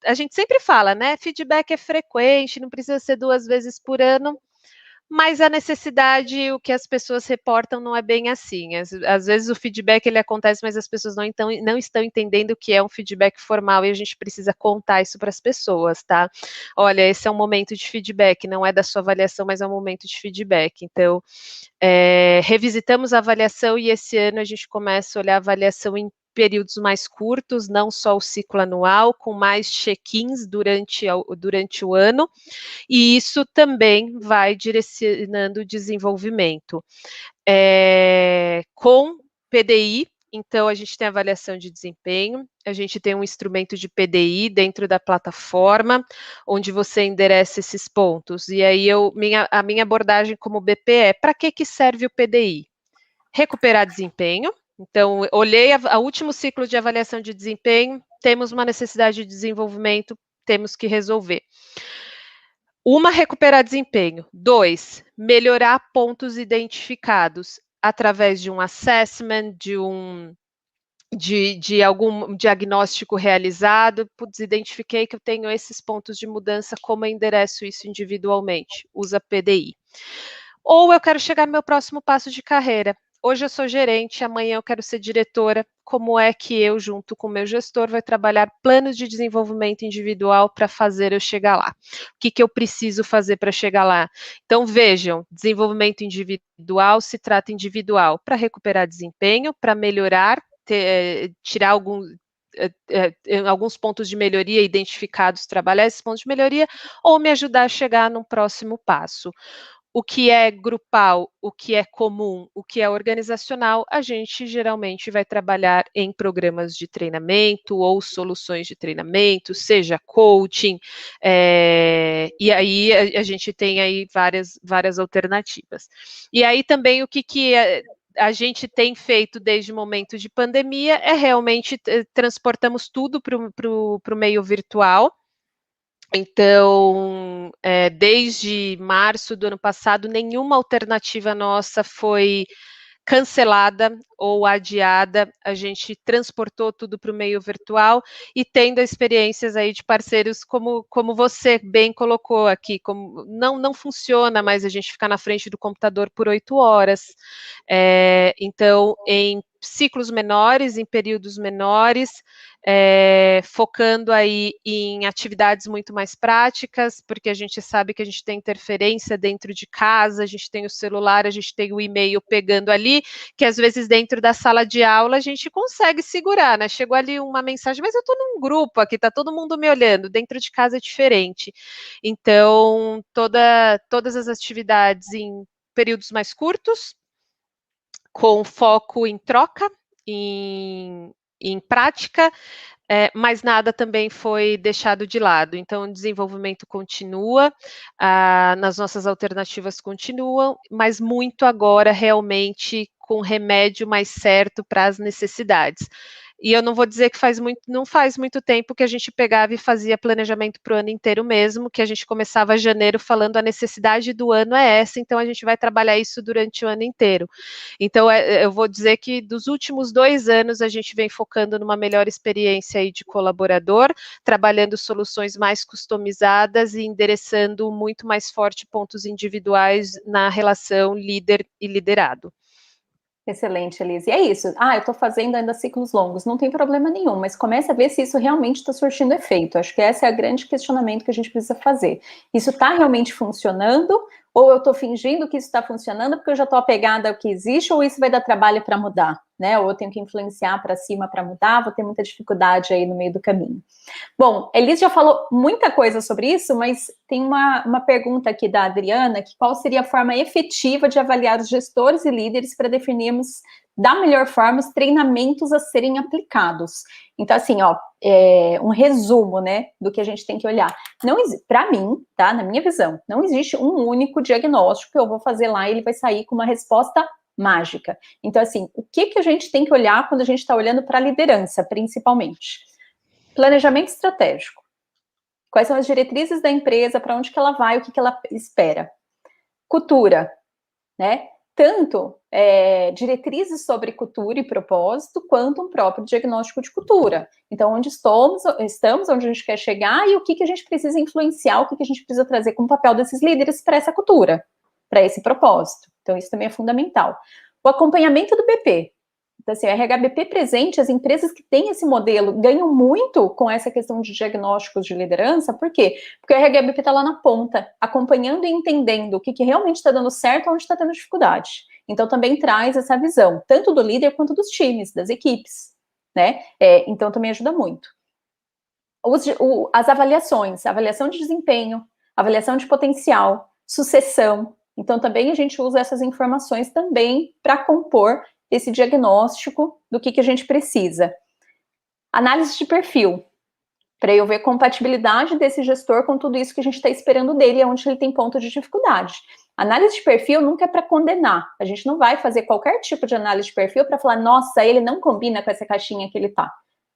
a gente sempre fala, né? Feedback é frequente, não precisa ser 2 vezes por ano. mas a necessidade, o que as pessoas reportam não é bem assim. Às vezes o feedback ele acontece, mas as pessoas não estão entendendo o que é um feedback formal e a gente precisa contar isso para as pessoas, tá? Olha, esse é um momento de feedback, não é da sua avaliação, mas é um momento de feedback. Então, revisitamos a avaliação e esse ano a gente começa a olhar a avaliação em períodos mais curtos, não só o ciclo anual, com mais check-ins durante o ano, e isso também vai direcionando o desenvolvimento. Com PDI, então a gente tem avaliação de desempenho, a gente tem um instrumento de PDI dentro da plataforma, onde você endereça esses pontos, e aí a minha abordagem como BP é, para que serve o PDI? Recuperar desempenho. Então, olhei o último ciclo de avaliação de desempenho, temos uma necessidade de desenvolvimento, temos que resolver. Recuperar desempenho. 2, melhorar pontos identificados através de um assessment, de algum diagnóstico realizado. Putz, identifiquei que eu tenho esses pontos de mudança, como eu endereço isso individualmente? Usa PDI. Ou eu quero chegar no meu próximo passo de carreira. Hoje eu sou gerente, amanhã eu quero ser diretora. Como é que eu, junto com o meu gestor, vai trabalhar planos de desenvolvimento individual para fazer eu chegar lá? O que eu preciso fazer para chegar lá? Então, vejam, desenvolvimento individual se trata individual para recuperar desempenho, para melhorar, tirar alguns pontos de melhoria identificados, trabalhar esses pontos de melhoria, ou me ajudar a chegar num próximo passo. O que é grupal, o que é comum, o que é organizacional, a gente geralmente vai trabalhar em programas de treinamento ou soluções de treinamento, seja coaching, e aí a gente tem aí várias alternativas. E aí também o que a gente tem feito desde o momento de pandemia é realmente transportamos tudo para o meio virtual. Então, desde março do ano passado, nenhuma alternativa nossa foi cancelada ou adiada, a gente transportou tudo para o meio virtual e tendo experiências aí de parceiros como você bem colocou aqui, como não funciona mais a gente ficar na frente do computador por 8 horas. Então, em ciclos menores, em períodos menores, focando aí em atividades muito mais práticas, porque a gente sabe que a gente tem interferência dentro de casa, a gente tem o celular, a gente tem o e-mail pegando ali, que às vezes dentro da sala de aula a gente consegue segurar, né? Chegou ali uma mensagem, mas eu estou num grupo aqui, tá todo mundo me olhando, dentro de casa é diferente. Então, todas as atividades em períodos mais curtos, com foco em troca, em prática, mas nada também foi deixado de lado. Então, o desenvolvimento continua, nas nossas alternativas continuam, mas muito agora realmente com remédio mais certo para as necessidades. E eu não vou dizer que não faz muito tempo que a gente pegava e fazia planejamento para o ano inteiro mesmo, que a gente começava janeiro falando a necessidade do ano é essa, então a gente vai trabalhar isso durante o ano inteiro. Então, eu vou dizer que dos últimos 2 anos a gente vem focando numa melhor experiência aí de colaborador, trabalhando soluções mais customizadas e endereçando muito mais forte pontos individuais na relação líder e liderado. Excelente, Elise. E é isso. Eu estou fazendo ainda ciclos longos, não tem problema nenhum, mas comece a ver se isso realmente está surtindo efeito. Acho que esse é o grande questionamento que a gente precisa fazer. Isso está realmente funcionando? Ou eu estou fingindo que isso está funcionando porque eu já estou apegada ao que existe, ou isso vai dar trabalho para mudar, né? Ou eu tenho que influenciar para cima para mudar, vou ter muita dificuldade aí no meio do caminho. Bom, Elise já falou muita coisa sobre isso, mas tem uma pergunta aqui da Adriana, que qual seria a forma efetiva de avaliar os gestores e líderes para definirmos da melhor forma os treinamentos a serem aplicados. Então, assim, um resumo, né, do que a gente tem que olhar. Para mim, tá, na minha visão, não existe um único diagnóstico que eu vou fazer lá e ele vai sair com uma resposta mágica. Então, assim, o que a gente tem que olhar quando a gente está olhando para a liderança, principalmente? Planejamento estratégico. Quais são as diretrizes da empresa, para onde que ela vai, o que ela espera? Cultura, né? Tanto diretrizes sobre cultura e propósito, quanto um próprio diagnóstico de cultura. Então, onde estamos, onde a gente quer chegar e o que a gente precisa influenciar, o que a gente precisa trazer como papel desses líderes para essa cultura. para esse propósito. Então, isso também é fundamental. O acompanhamento do BP. Então, assim, o RH-BP presente, as empresas que têm esse modelo ganham muito com essa questão de diagnósticos de liderança. Por quê? Porque o RH-BP está lá na ponta, acompanhando e entendendo o que realmente está dando certo, onde está tendo dificuldade. Então, também traz essa visão, tanto do líder quanto dos times, das equipes, né? Então, também ajuda muito. As avaliações, avaliação de desempenho, avaliação de potencial, sucessão. Então, também a gente usa essas informações também para compor esse diagnóstico do que a gente precisa. Análise de perfil, para eu ver a compatibilidade desse gestor com tudo isso que a gente está esperando dele, onde ele tem ponto de dificuldade. Análise de perfil nunca é para condenar. A gente não vai fazer qualquer tipo de análise de perfil para falar, nossa, ele não combina com essa caixinha que ele está.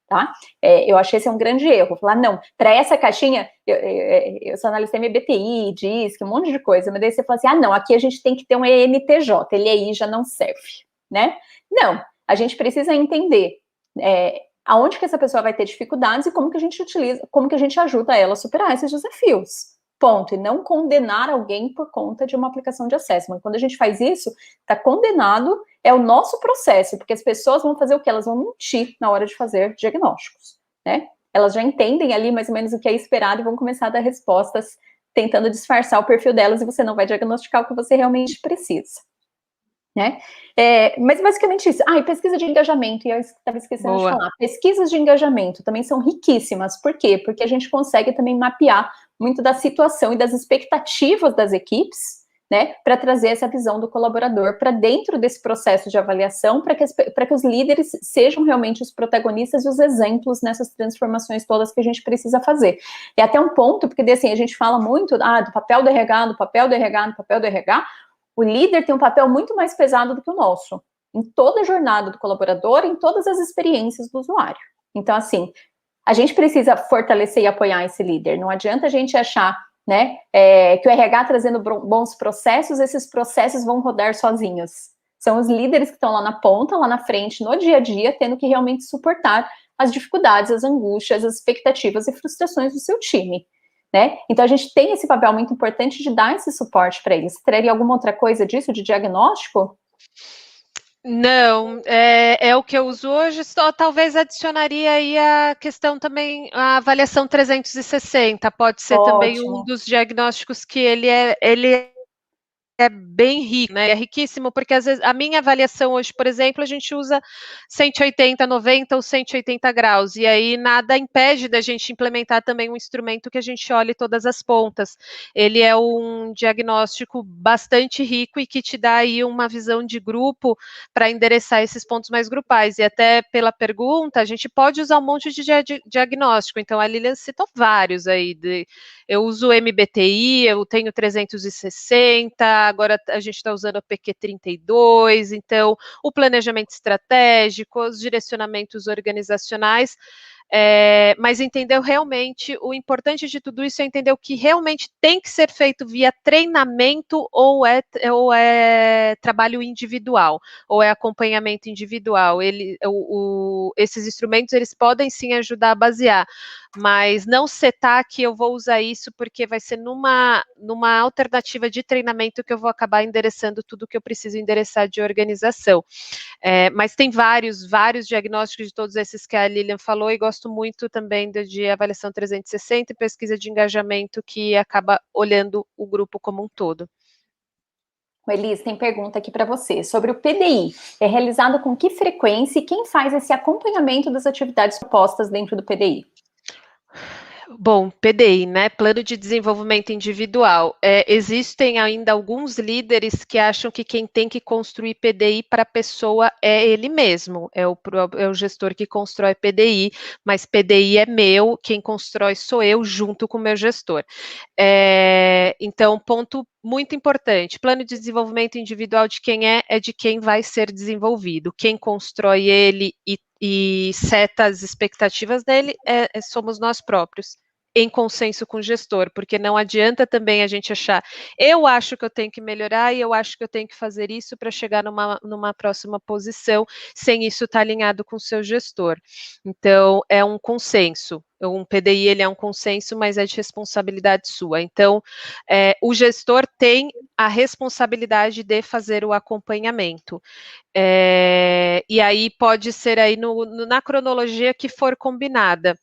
Tá? Eu achei esse um grande erro. Falar, não, para essa caixinha, eu sou analista MBTI, DISC, um monte de coisa, mas daí você fala assim, não, aqui a gente tem que ter um ENTJ, ele aí já não serve, né? Não, a gente precisa entender aonde que essa pessoa vai ter dificuldades e como que a gente utiliza, como que a gente ajuda ela a superar esses desafios. Ponto. E não condenar alguém por conta de uma aplicação de assessment. Quando a gente faz isso, está condenado, é o nosso processo, porque as pessoas vão fazer o quê? Elas vão mentir na hora de fazer diagnósticos, né? Elas já entendem ali mais ou menos o que é esperado e vão começar a dar respostas tentando disfarçar o perfil delas e você não vai diagnosticar o que você realmente precisa, né? Mas basicamente isso. E pesquisa de engajamento, e eu estava esquecendo de falar. Pesquisas de engajamento também são riquíssimas. Por quê? Porque a gente consegue também mapear muito da situação e das expectativas das equipes, né, para trazer essa visão do colaborador para dentro desse processo de avaliação, para que os líderes sejam realmente os protagonistas e os exemplos nessas transformações todas que a gente precisa fazer. E até um ponto, porque assim, a gente fala muito do papel do RH, do papel do RH, do papel do RH, o líder tem um papel muito mais pesado do que o nosso, em toda a jornada do colaborador, em todas as experiências do usuário. Então, assim, a gente precisa fortalecer e apoiar esse líder. Não adianta a gente achar, né, que o RH trazendo bons processos, esses processos vão rodar sozinhos. São os líderes que estão lá na ponta, lá na frente, no dia a dia, tendo que realmente suportar as dificuldades, as angústias, as expectativas e frustrações do seu time, né? Então, a gente tem esse papel muito importante de dar esse suporte para eles. Teria alguma outra coisa disso, de diagnóstico? Não, é o que eu uso hoje, só talvez adicionaria aí a questão também, a avaliação 360, pode ser também um dos diagnósticos que ele é bem rico, né? É riquíssimo, porque às vezes a minha avaliação hoje, por exemplo, a gente usa 180, 90 ou 180 graus, e aí nada impede da gente implementar também um instrumento que a gente olhe todas as pontas. Ele é um diagnóstico bastante rico e que te dá aí uma visão de grupo para endereçar esses pontos mais grupais. E até pela pergunta, a gente pode usar um monte de diagnóstico. Então, a Lilian citou vários aí. Eu uso o MBTI, eu tenho 360, agora a gente está usando o PQ32, então o planejamento estratégico, os direcionamentos organizacionais, mas entendeu realmente, o importante de tudo isso é entender o que realmente tem que ser feito via treinamento ou é trabalho individual, ou é acompanhamento individual. Esses instrumentos, eles podem sim ajudar a basear, mas não setar que eu vou usar isso porque vai ser numa alternativa de treinamento que eu vou acabar endereçando tudo que eu preciso endereçar de organização. Mas tem vários diagnósticos de todos esses que a Lilian falou, e gosto muito também de avaliação 360 e pesquisa de engajamento, que acaba olhando o grupo como um todo. Elis, tem pergunta aqui para você sobre o PDI. É realizado com que frequência e quem faz esse acompanhamento das atividades propostas dentro do PDI? Bom, PDI, né? Plano de Desenvolvimento Individual. Existem ainda alguns líderes que acham que quem tem que construir PDI para a pessoa é ele mesmo, é o gestor que constrói PDI, mas PDI é meu, quem constrói sou eu junto com o meu gestor. Então, ponto muito importante, plano de desenvolvimento individual de quem é de quem vai ser desenvolvido. Quem constrói ele e seta as expectativas dele somos nós próprios. em consenso com o gestor, porque não adianta também a gente achar, eu acho que eu tenho que melhorar e eu acho que eu tenho que fazer isso para chegar numa próxima posição, sem isso estar alinhado com o seu gestor. Então, é um consenso. Um PDI, ele é um consenso, mas é de responsabilidade sua. Então, o gestor tem a responsabilidade de fazer o acompanhamento. E aí pode ser aí na cronologia que for combinada.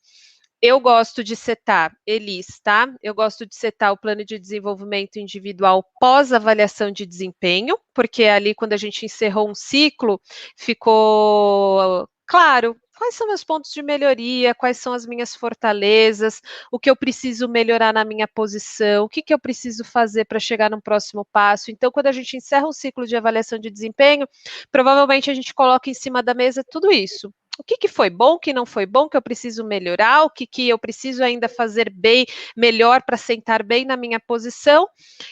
Eu gosto de setar, Elis, tá? Eu gosto de setar o plano de desenvolvimento individual pós-avaliação de desempenho, porque ali, quando a gente encerrou um ciclo, ficou claro quais são meus pontos de melhoria, quais são as minhas fortalezas, o que eu preciso melhorar na minha posição, o que eu preciso fazer para chegar no próximo passo. Então, quando a gente encerra um ciclo de avaliação de desempenho, provavelmente a gente coloca em cima da mesa tudo isso. O que foi bom, o que não foi bom, que eu preciso melhorar, o que eu preciso ainda fazer bem, melhor para sentar bem na minha posição,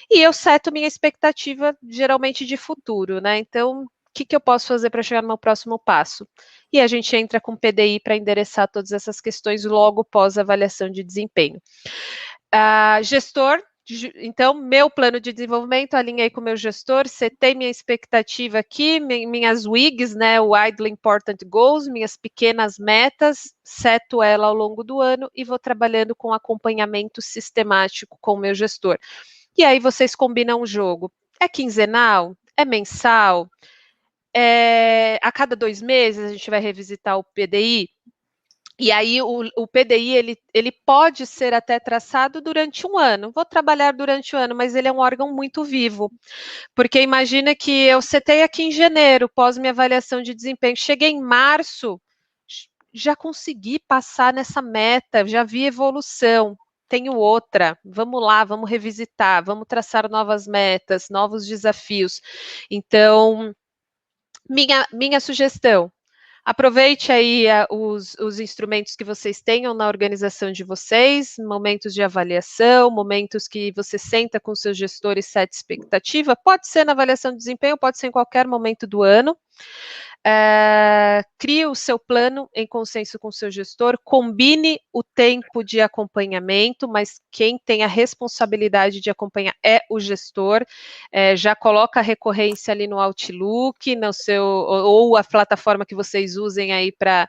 e eu seto minha expectativa, geralmente, de futuro, né? Então, o que eu posso fazer para chegar no meu próximo passo? E a gente entra com PDI para endereçar todas essas questões logo pós avaliação de desempenho. Gestor, então, meu plano de desenvolvimento, alinhei com o meu gestor, setei minha expectativa aqui, minhas WIGs, né, Widely Important Goals, minhas pequenas metas, seto ela ao longo do ano e vou trabalhando com acompanhamento sistemático com o meu gestor. E aí vocês combinam o jogo. É quinzenal? É mensal? A cada 2 meses a gente vai revisitar o PDI? E aí o PDI, ele pode ser até traçado durante um ano. Vou trabalhar durante o ano, mas ele é um órgão muito vivo. Porque imagina que eu setei aqui em janeiro, pós minha avaliação de desempenho. Cheguei em março, já consegui passar nessa meta, já vi evolução. Tenho outra, vamos lá, vamos revisitar, vamos traçar novas metas, novos desafios. Então, minha sugestão, aproveite aí os instrumentos que vocês tenham na organização de vocês, momentos de avaliação, momentos que você senta com seus gestores, sete expectativa, pode ser na avaliação de desempenho, pode ser em qualquer momento do ano. Crie o seu plano em consenso com o seu gestor, combine o tempo de acompanhamento, mas quem tem a responsabilidade de acompanhar é o gestor, já coloca a recorrência ali no Outlook, no seu, ou a plataforma que vocês usem aí para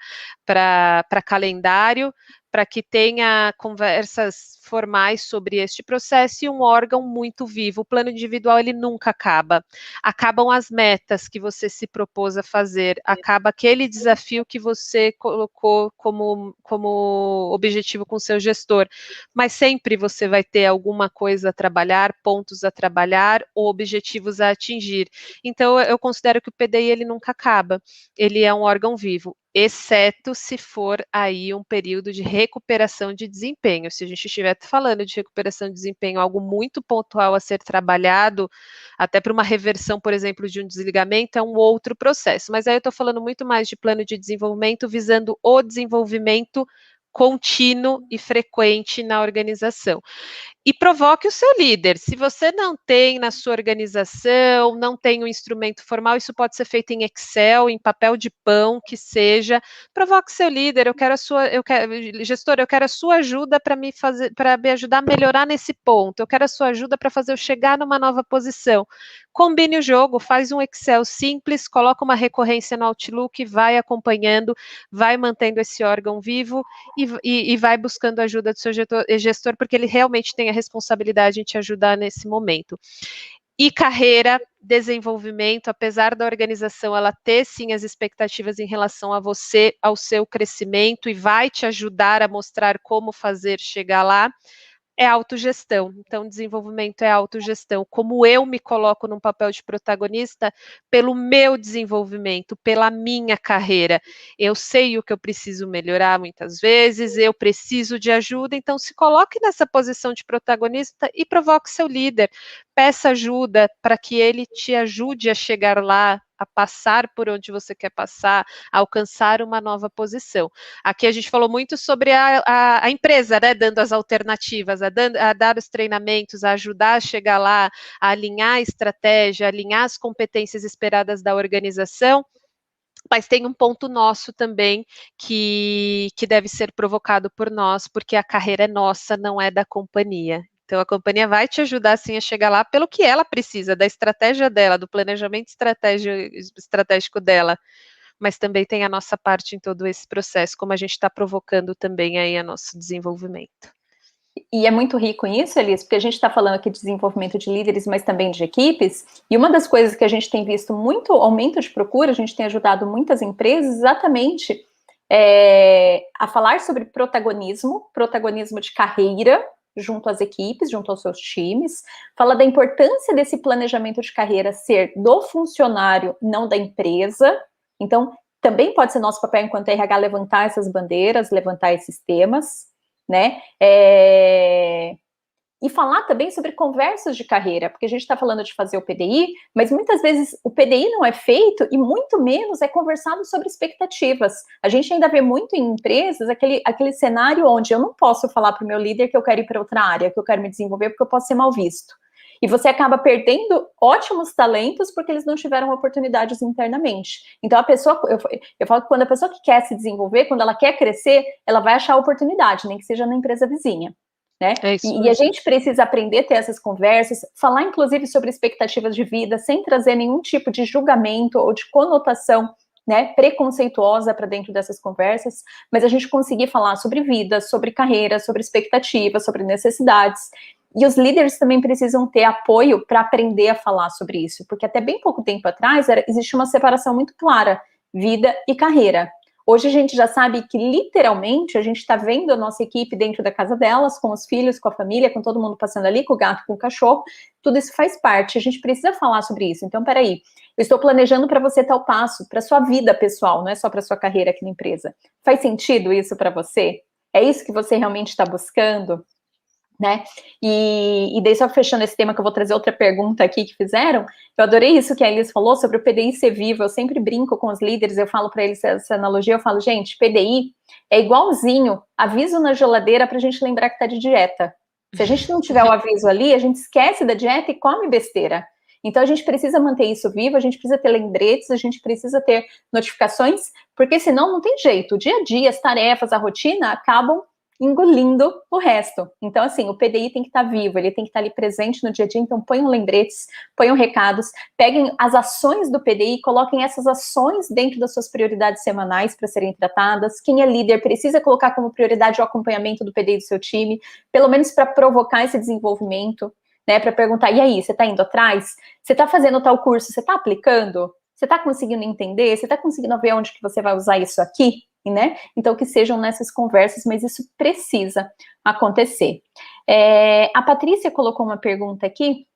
calendário, para que tenha conversas formais sobre este processo e um órgão muito vivo. O plano individual, ele nunca acaba. Acabam as metas que você se propôs a fazer, acaba aquele desafio que você colocou como objetivo com o seu gestor, mas sempre você vai ter alguma coisa a trabalhar, pontos a trabalhar ou objetivos a atingir. Então, eu considero que o PDI, ele nunca acaba, ele é um órgão vivo, exceto se for aí um período de recuperação de desempenho. Se a gente estiver falando de recuperação de desempenho, algo muito pontual a ser trabalhado, até para uma reversão, por exemplo, de um desligamento, é um outro processo. Mas aí eu estou falando muito mais de plano de desenvolvimento, visando o desenvolvimento contínuo e frequente na organização. E provoque o seu líder. Se você não tem na sua organização, não tem um instrumento formal, isso pode ser feito em Excel, em papel de pão, que seja. Provoque o seu líder. Gestor, eu quero a sua ajuda para me ajudar a melhorar nesse ponto. Eu quero a sua ajuda para fazer eu chegar numa nova posição. Combine o jogo, faz um Excel simples, coloca uma recorrência no Outlook, vai acompanhando, vai mantendo esse órgão vivo e vai buscando a ajuda do seu gestor, porque ele realmente tem a responsabilidade em te ajudar nesse momento. E carreira, desenvolvimento, apesar da organização ela ter sim as expectativas em relação a você, ao seu crescimento, e vai te ajudar a mostrar como fazer chegar lá, é autogestão. Então, desenvolvimento é autogestão. Como eu me coloco num papel de protagonista pelo meu desenvolvimento, pela minha carreira. Eu sei o que eu preciso melhorar muitas vezes, eu preciso de ajuda, então se coloque nessa posição de protagonista e provoque seu líder. Peça ajuda para que ele te ajude a chegar lá, a passar por onde você quer passar, a alcançar uma nova posição. Aqui a gente falou muito sobre a empresa, né, dando as alternativas, a dar os treinamentos, a ajudar a chegar lá, a alinhar a estratégia, a alinhar as competências esperadas da organização. Mas tem um ponto nosso também que deve ser provocado por nós, porque a carreira é nossa, não é da companhia. Então, a companhia vai te ajudar, sim, a chegar lá pelo que ela precisa, da estratégia dela, do planejamento estratégico dela, mas também tem a nossa parte em todo esse processo, como a gente está provocando também aí a nosso desenvolvimento. E é muito rico isso, Elis, porque a gente está falando aqui de desenvolvimento de líderes, mas também de equipes, e uma das coisas que a gente tem visto muito aumento de procura, a gente tem ajudado muitas empresas exatamente a falar sobre protagonismo de carreira, junto às equipes, junto aos seus times, fala da importância desse planejamento de carreira ser do funcionário, não da empresa. Então, também pode ser nosso papel enquanto RH levantar essas bandeiras, levantar esses temas, né? E falar também sobre conversas de carreira, porque a gente está falando de fazer o PDI, mas muitas vezes o PDI não é feito e muito menos é conversado sobre expectativas. A gente ainda vê muito em empresas aquele cenário onde eu não posso falar para o meu líder que eu quero ir para outra área, que eu quero me desenvolver porque eu posso ser mal visto. E você acaba perdendo ótimos talentos porque eles não tiveram oportunidades internamente. Então, a pessoa, eu falo que quando a pessoa que quer se desenvolver, quando ela quer crescer, ela vai achar oportunidade, nem que seja na empresa vizinha. Né? E a gente precisa aprender a ter essas conversas, falar inclusive sobre expectativas de vida, sem trazer nenhum tipo de julgamento ou de conotação, né, preconceituosa para dentro dessas conversas, mas a gente conseguir falar sobre vida, sobre carreira, sobre expectativas, sobre necessidades. E os líderes também precisam ter apoio para aprender a falar sobre isso, porque até bem pouco tempo atrás existia uma separação muito clara, vida e carreira. Hoje a gente já sabe que, literalmente, a gente está vendo a nossa equipe dentro da casa delas, com os filhos, com a família, com todo mundo passando ali, com o gato, com o cachorro, tudo isso faz parte, a gente precisa falar sobre isso. Então, peraí, eu estou planejando para você tal passo, para sua vida pessoal, não é só para sua carreira aqui na empresa. Faz sentido isso para você? É isso que você realmente está buscando? Né? E daí, só fechando esse tema, que eu vou trazer outra pergunta aqui que fizeram, eu adorei isso que a Elis falou sobre o PDI ser vivo. Eu sempre brinco com os líderes, eu falo para eles essa analogia, eu falo, gente, PDI é igualzinho aviso na geladeira para a gente lembrar que está de dieta. Se a gente não tiver o aviso ali, a gente esquece da dieta e come besteira. Então, a gente precisa manter isso vivo, a gente precisa ter lembretes, a gente precisa ter notificações, porque senão não tem jeito. O dia a dia, as tarefas, a rotina acabam engolindo o resto. Então, assim, o PDI tem que estar vivo, ele tem que estar ali presente no dia a dia, então ponham lembretes, ponham recados, peguem as ações do PDI, coloquem essas ações dentro das suas prioridades semanais para serem tratadas. Quem é líder precisa colocar como prioridade o acompanhamento do PDI do seu time, pelo menos para provocar esse desenvolvimento, né, para perguntar, e aí, você está indo atrás? Você está fazendo tal curso, você está aplicando? Você está conseguindo entender? Você está conseguindo ver onde que você vai usar isso aqui? Né? Então, que sejam nessas conversas, mas isso precisa acontecer. A Patrícia colocou uma pergunta aqui.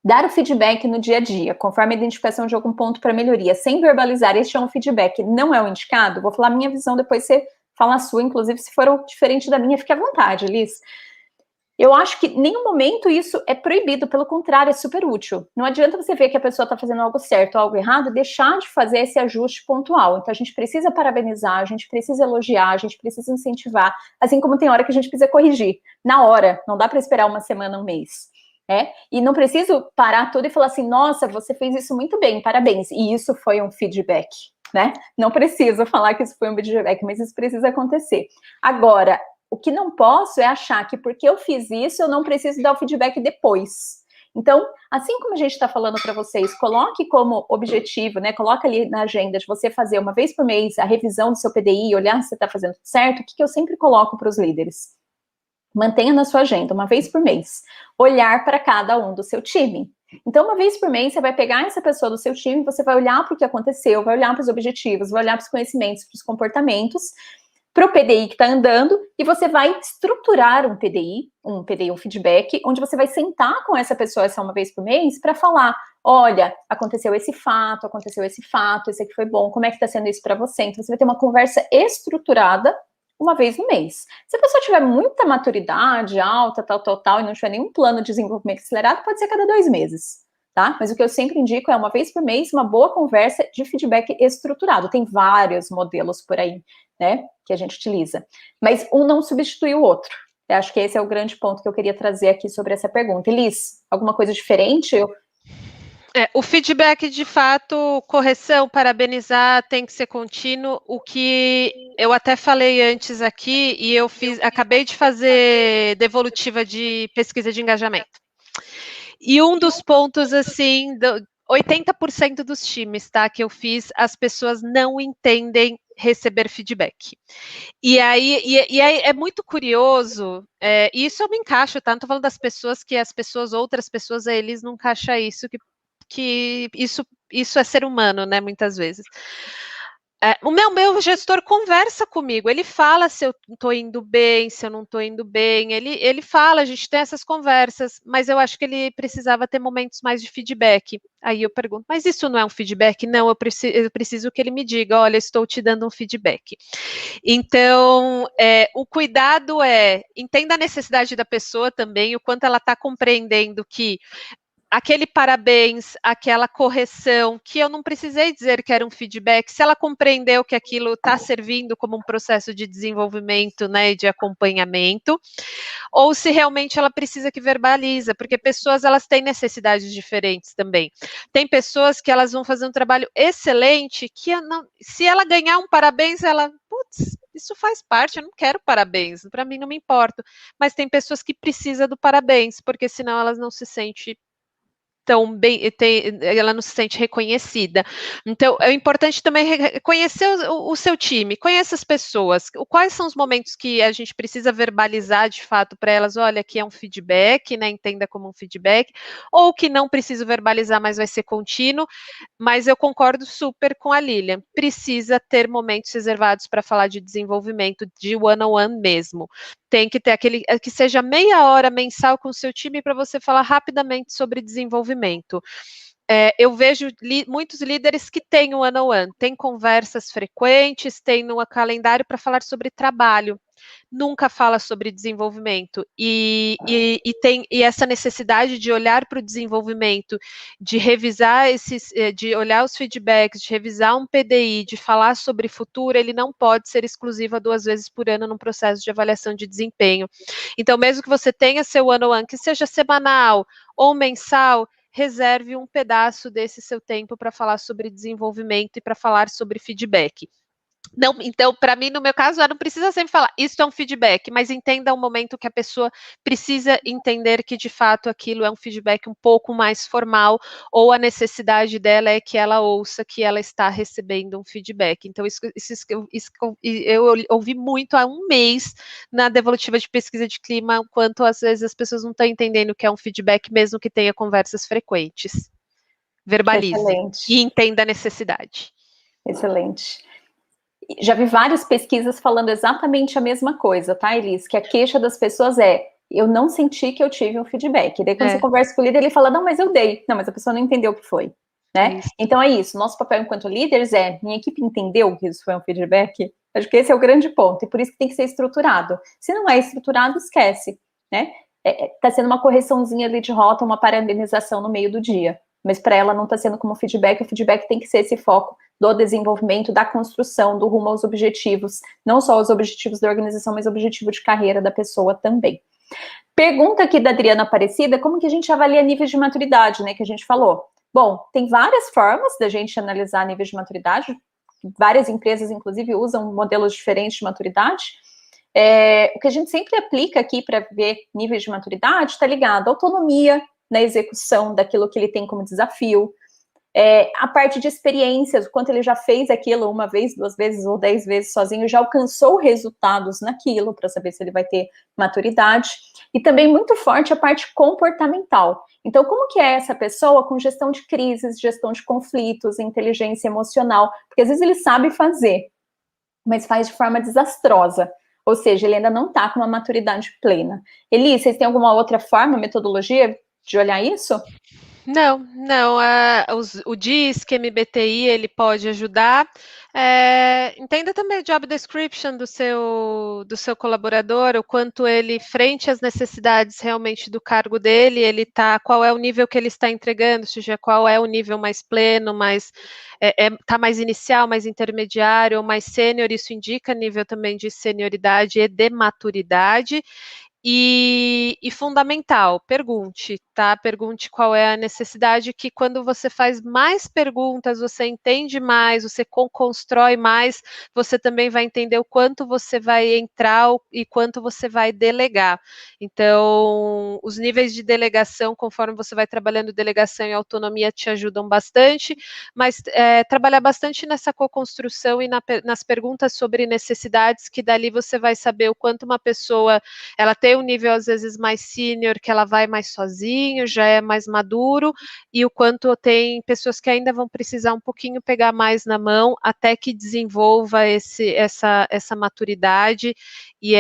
Dar o feedback no dia a dia, conforme a identificação de algum ponto para melhoria, sem verbalizar, este é um feedback, não é o indicado? Vou falar a minha visão, depois você fala a sua, inclusive, se for diferente da minha, fique à vontade, Liz. Eu acho que em nenhum momento isso é proibido, pelo contrário, é super útil. Não adianta você ver que a pessoa está fazendo algo certo ou algo errado e deixar de fazer esse ajuste pontual. Então, a gente precisa parabenizar, a gente precisa elogiar, a gente precisa incentivar, assim como tem hora que a gente precisa corrigir. Na hora, não dá para esperar uma semana, um mês. E não preciso parar tudo e falar assim, nossa, você fez isso muito bem, parabéns. E isso foi um feedback, né? Não preciso falar que isso foi um feedback, mas isso precisa acontecer. Agora, o que não posso é achar que porque eu fiz isso, eu não preciso dar o feedback depois. Então, assim como a gente está falando para vocês, coloque como objetivo, né? Coloca ali na agenda de você fazer uma vez por mês a revisão do seu PDI, olhar se você está fazendo tudo certo. O que eu sempre coloco para os líderes? Mantenha na sua agenda, uma vez por mês, olhar para cada um do seu time. Então, uma vez por mês, você vai pegar essa pessoa do seu time, você vai olhar para o que aconteceu, vai olhar para os objetivos, vai olhar para os conhecimentos, para os comportamentos, para o PDI que está andando, e você vai estruturar um PDI, um feedback, onde você vai sentar com essa pessoa essa uma vez por mês para falar, olha, aconteceu esse fato, esse aqui foi bom, como é que está sendo isso para você? Então, você vai ter uma conversa estruturada uma vez no mês. Se a pessoa tiver muita maturidade, alta, tal, e não tiver nenhum plano de desenvolvimento acelerado, pode ser a cada 2 meses. Tá? Mas o que eu sempre indico é uma vez por mês, uma boa conversa de feedback estruturado. Tem vários modelos por aí, né, que a gente utiliza. Mas um não substitui o outro. Eu acho que esse é o grande ponto que eu queria trazer aqui sobre essa pergunta. Elis, alguma coisa diferente? O feedback, de fato, correção, parabenizar, tem que ser contínuo. O que eu até falei antes aqui, e eu acabei de fazer devolutiva de pesquisa de engajamento. E um dos pontos, assim, 80% dos times, tá, que eu fiz, as pessoas não entendem receber feedback. E aí é muito curioso, e isso eu me encaixo, tá? Não tô falando das pessoas que outras pessoas, eles não encaixam isso, que isso é ser humano, né, muitas vezes. O meu gestor conversa comigo, ele fala se eu estou indo bem, se eu não estou indo bem, ele fala, a gente tem essas conversas, mas eu acho que ele precisava ter momentos mais de feedback. Aí eu pergunto, mas isso não é um feedback? Não, eu preciso que ele me diga, olha, estou te dando um feedback. Então, o cuidado entenda a necessidade da pessoa também, o quanto ela está compreendendo que aquele parabéns, aquela correção, que eu não precisei dizer que era um feedback, se ela compreendeu que aquilo está servindo como um processo de desenvolvimento, né, e de acompanhamento, ou se realmente ela precisa que verbaliza, porque pessoas, elas têm necessidades diferentes também. Tem pessoas que elas vão fazer um trabalho excelente, que se ela ganhar um parabéns, ela, putz, isso faz parte, eu não quero parabéns, para mim não me importa. Mas tem pessoas que precisam do parabéns, porque senão elas não se sentem tão bem, ela não se sente reconhecida. Então, é importante também conhecer o seu time, conheça as pessoas, quais são os momentos que a gente precisa verbalizar de fato para elas, olha, aqui é um feedback, né, entenda como um feedback, ou que não preciso verbalizar, mas vai ser contínuo, mas eu concordo super com a Lilian, precisa ter momentos reservados para falar de desenvolvimento, de one-on-one mesmo. Tem que ter aquele, que seja meia hora mensal com o seu time para você falar rapidamente sobre desenvolvimento. Eu vejo muitos líderes que têm o one-on-one, tem conversas frequentes, tem no calendário para falar sobre trabalho, nunca fala sobre desenvolvimento, e tem essa necessidade de olhar para o desenvolvimento, de revisar de olhar os feedbacks, de revisar um PDI, de falar sobre futuro, ele não pode ser exclusivo 2 vezes por ano num processo de avaliação de desempenho. Então, mesmo que você tenha seu one-on-one, que seja semanal ou mensal, reserve um pedaço desse seu tempo para falar sobre desenvolvimento e para falar sobre feedback. Não, então, para mim, no meu caso, não precisa sempre falar, isso é um feedback, mas entenda o momento que a pessoa precisa entender que, de fato, aquilo é um feedback um pouco mais formal, ou a necessidade dela é que ela ouça que ela está recebendo um feedback. Então, isso eu ouvi muito há um mês na devolutiva de pesquisa de clima, o quanto, às vezes, as pessoas não estão entendendo o que é um feedback, mesmo que tenha conversas frequentes. Verbalize. Excelente. E entenda a necessidade. Excelente. Já vi várias pesquisas falando exatamente a mesma coisa, tá, Elis? Que a queixa das pessoas eu não senti que eu tive um feedback. E daí, quando você conversa com o líder, ele fala, não, mas eu dei. Não, mas a pessoa não entendeu o que foi, né? Então, é isso. Nosso papel enquanto líderes minha equipe entendeu que isso foi um feedback? Acho que esse é o grande ponto. E por isso que tem que ser estruturado. Se não é estruturado, esquece, né? Tá sendo uma correçãozinha ali de rota, uma parabenização no meio do dia. Mas para ela não está sendo como feedback, o feedback tem que ser esse foco do desenvolvimento, da construção, do rumo aos objetivos, não só os objetivos da organização, mas o objetivo de carreira da pessoa também. Pergunta aqui da Adriana Aparecida, como que a gente avalia níveis de maturidade, né, que a gente falou? Bom, tem várias formas da gente analisar níveis de maturidade, várias empresas, inclusive, usam modelos diferentes de maturidade. O que a gente sempre aplica aqui para ver níveis de maturidade está ligado à autonomia na execução daquilo que ele tem como desafio, a parte de experiências, o quanto ele já fez aquilo 1 vez, 2 vezes ou 10 vezes sozinho, já alcançou resultados naquilo, para saber se ele vai ter maturidade, e também muito forte a parte comportamental. Então, como que é essa pessoa com gestão de crises, gestão de conflitos, inteligência emocional? Porque às vezes ele sabe fazer, mas faz de forma desastrosa, ou seja, ele ainda não está com uma maturidade plena. Eli, vocês têm alguma outra forma, metodologia de olhar isso? Não. O DISC, MBTI, ele pode ajudar. Entenda também o job description do seu colaborador, o quanto ele, frente às necessidades realmente do cargo dele, qual é o nível que ele está entregando, ou seja, qual é o nível mais pleno, está mais inicial, mais intermediário ou mais sênior, isso indica nível também de senioridade e de maturidade. E fundamental, pergunte, tá? Pergunte qual é a necessidade, que quando você faz mais perguntas, você entende mais, você constrói mais, você também vai entender o quanto você vai entrar e quanto você vai delegar. Então, os níveis de delegação, conforme você vai trabalhando delegação e autonomia, te ajudam bastante, mas trabalhar bastante nessa co-construção e nas perguntas sobre necessidades, que dali você vai saber o quanto uma pessoa, ela tem um nível às vezes mais sênior, que ela vai mais sozinho, já é mais maduro, e o quanto tem pessoas que ainda vão precisar um pouquinho pegar mais na mão, até que desenvolva essa maturidade e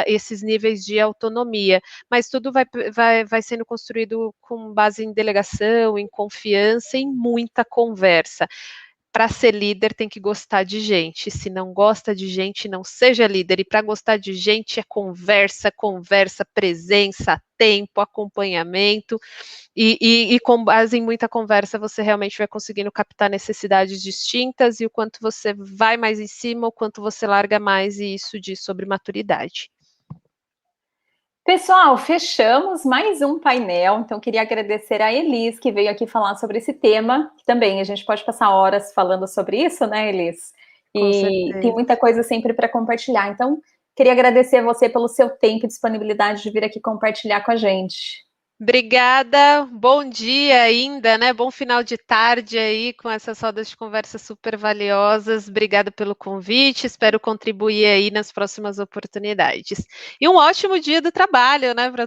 esses níveis de autonomia. Mas tudo vai sendo construído com base em delegação, em confiança, em muita conversa. Para ser líder tem que gostar de gente. Se não gosta de gente, não seja líder. E para gostar de gente é conversa, presença, tempo, acompanhamento. E com base em muita conversa, você realmente vai conseguindo captar necessidades distintas, e o quanto você vai mais em cima, o quanto você larga mais, e isso diz sobre maturidade. Pessoal, fechamos mais um painel, então queria agradecer a Elis, que veio aqui falar sobre esse tema, que também a gente pode passar horas falando sobre isso, né, Elis? E tem muita coisa sempre para compartilhar, então queria agradecer a você pelo seu tempo e disponibilidade de vir aqui compartilhar com a gente. Obrigada, bom dia ainda, né? Bom final de tarde aí com essas rodas de conversa super valiosas. Obrigada pelo convite, espero contribuir aí nas próximas oportunidades. E um ótimo dia do trabalho, né, para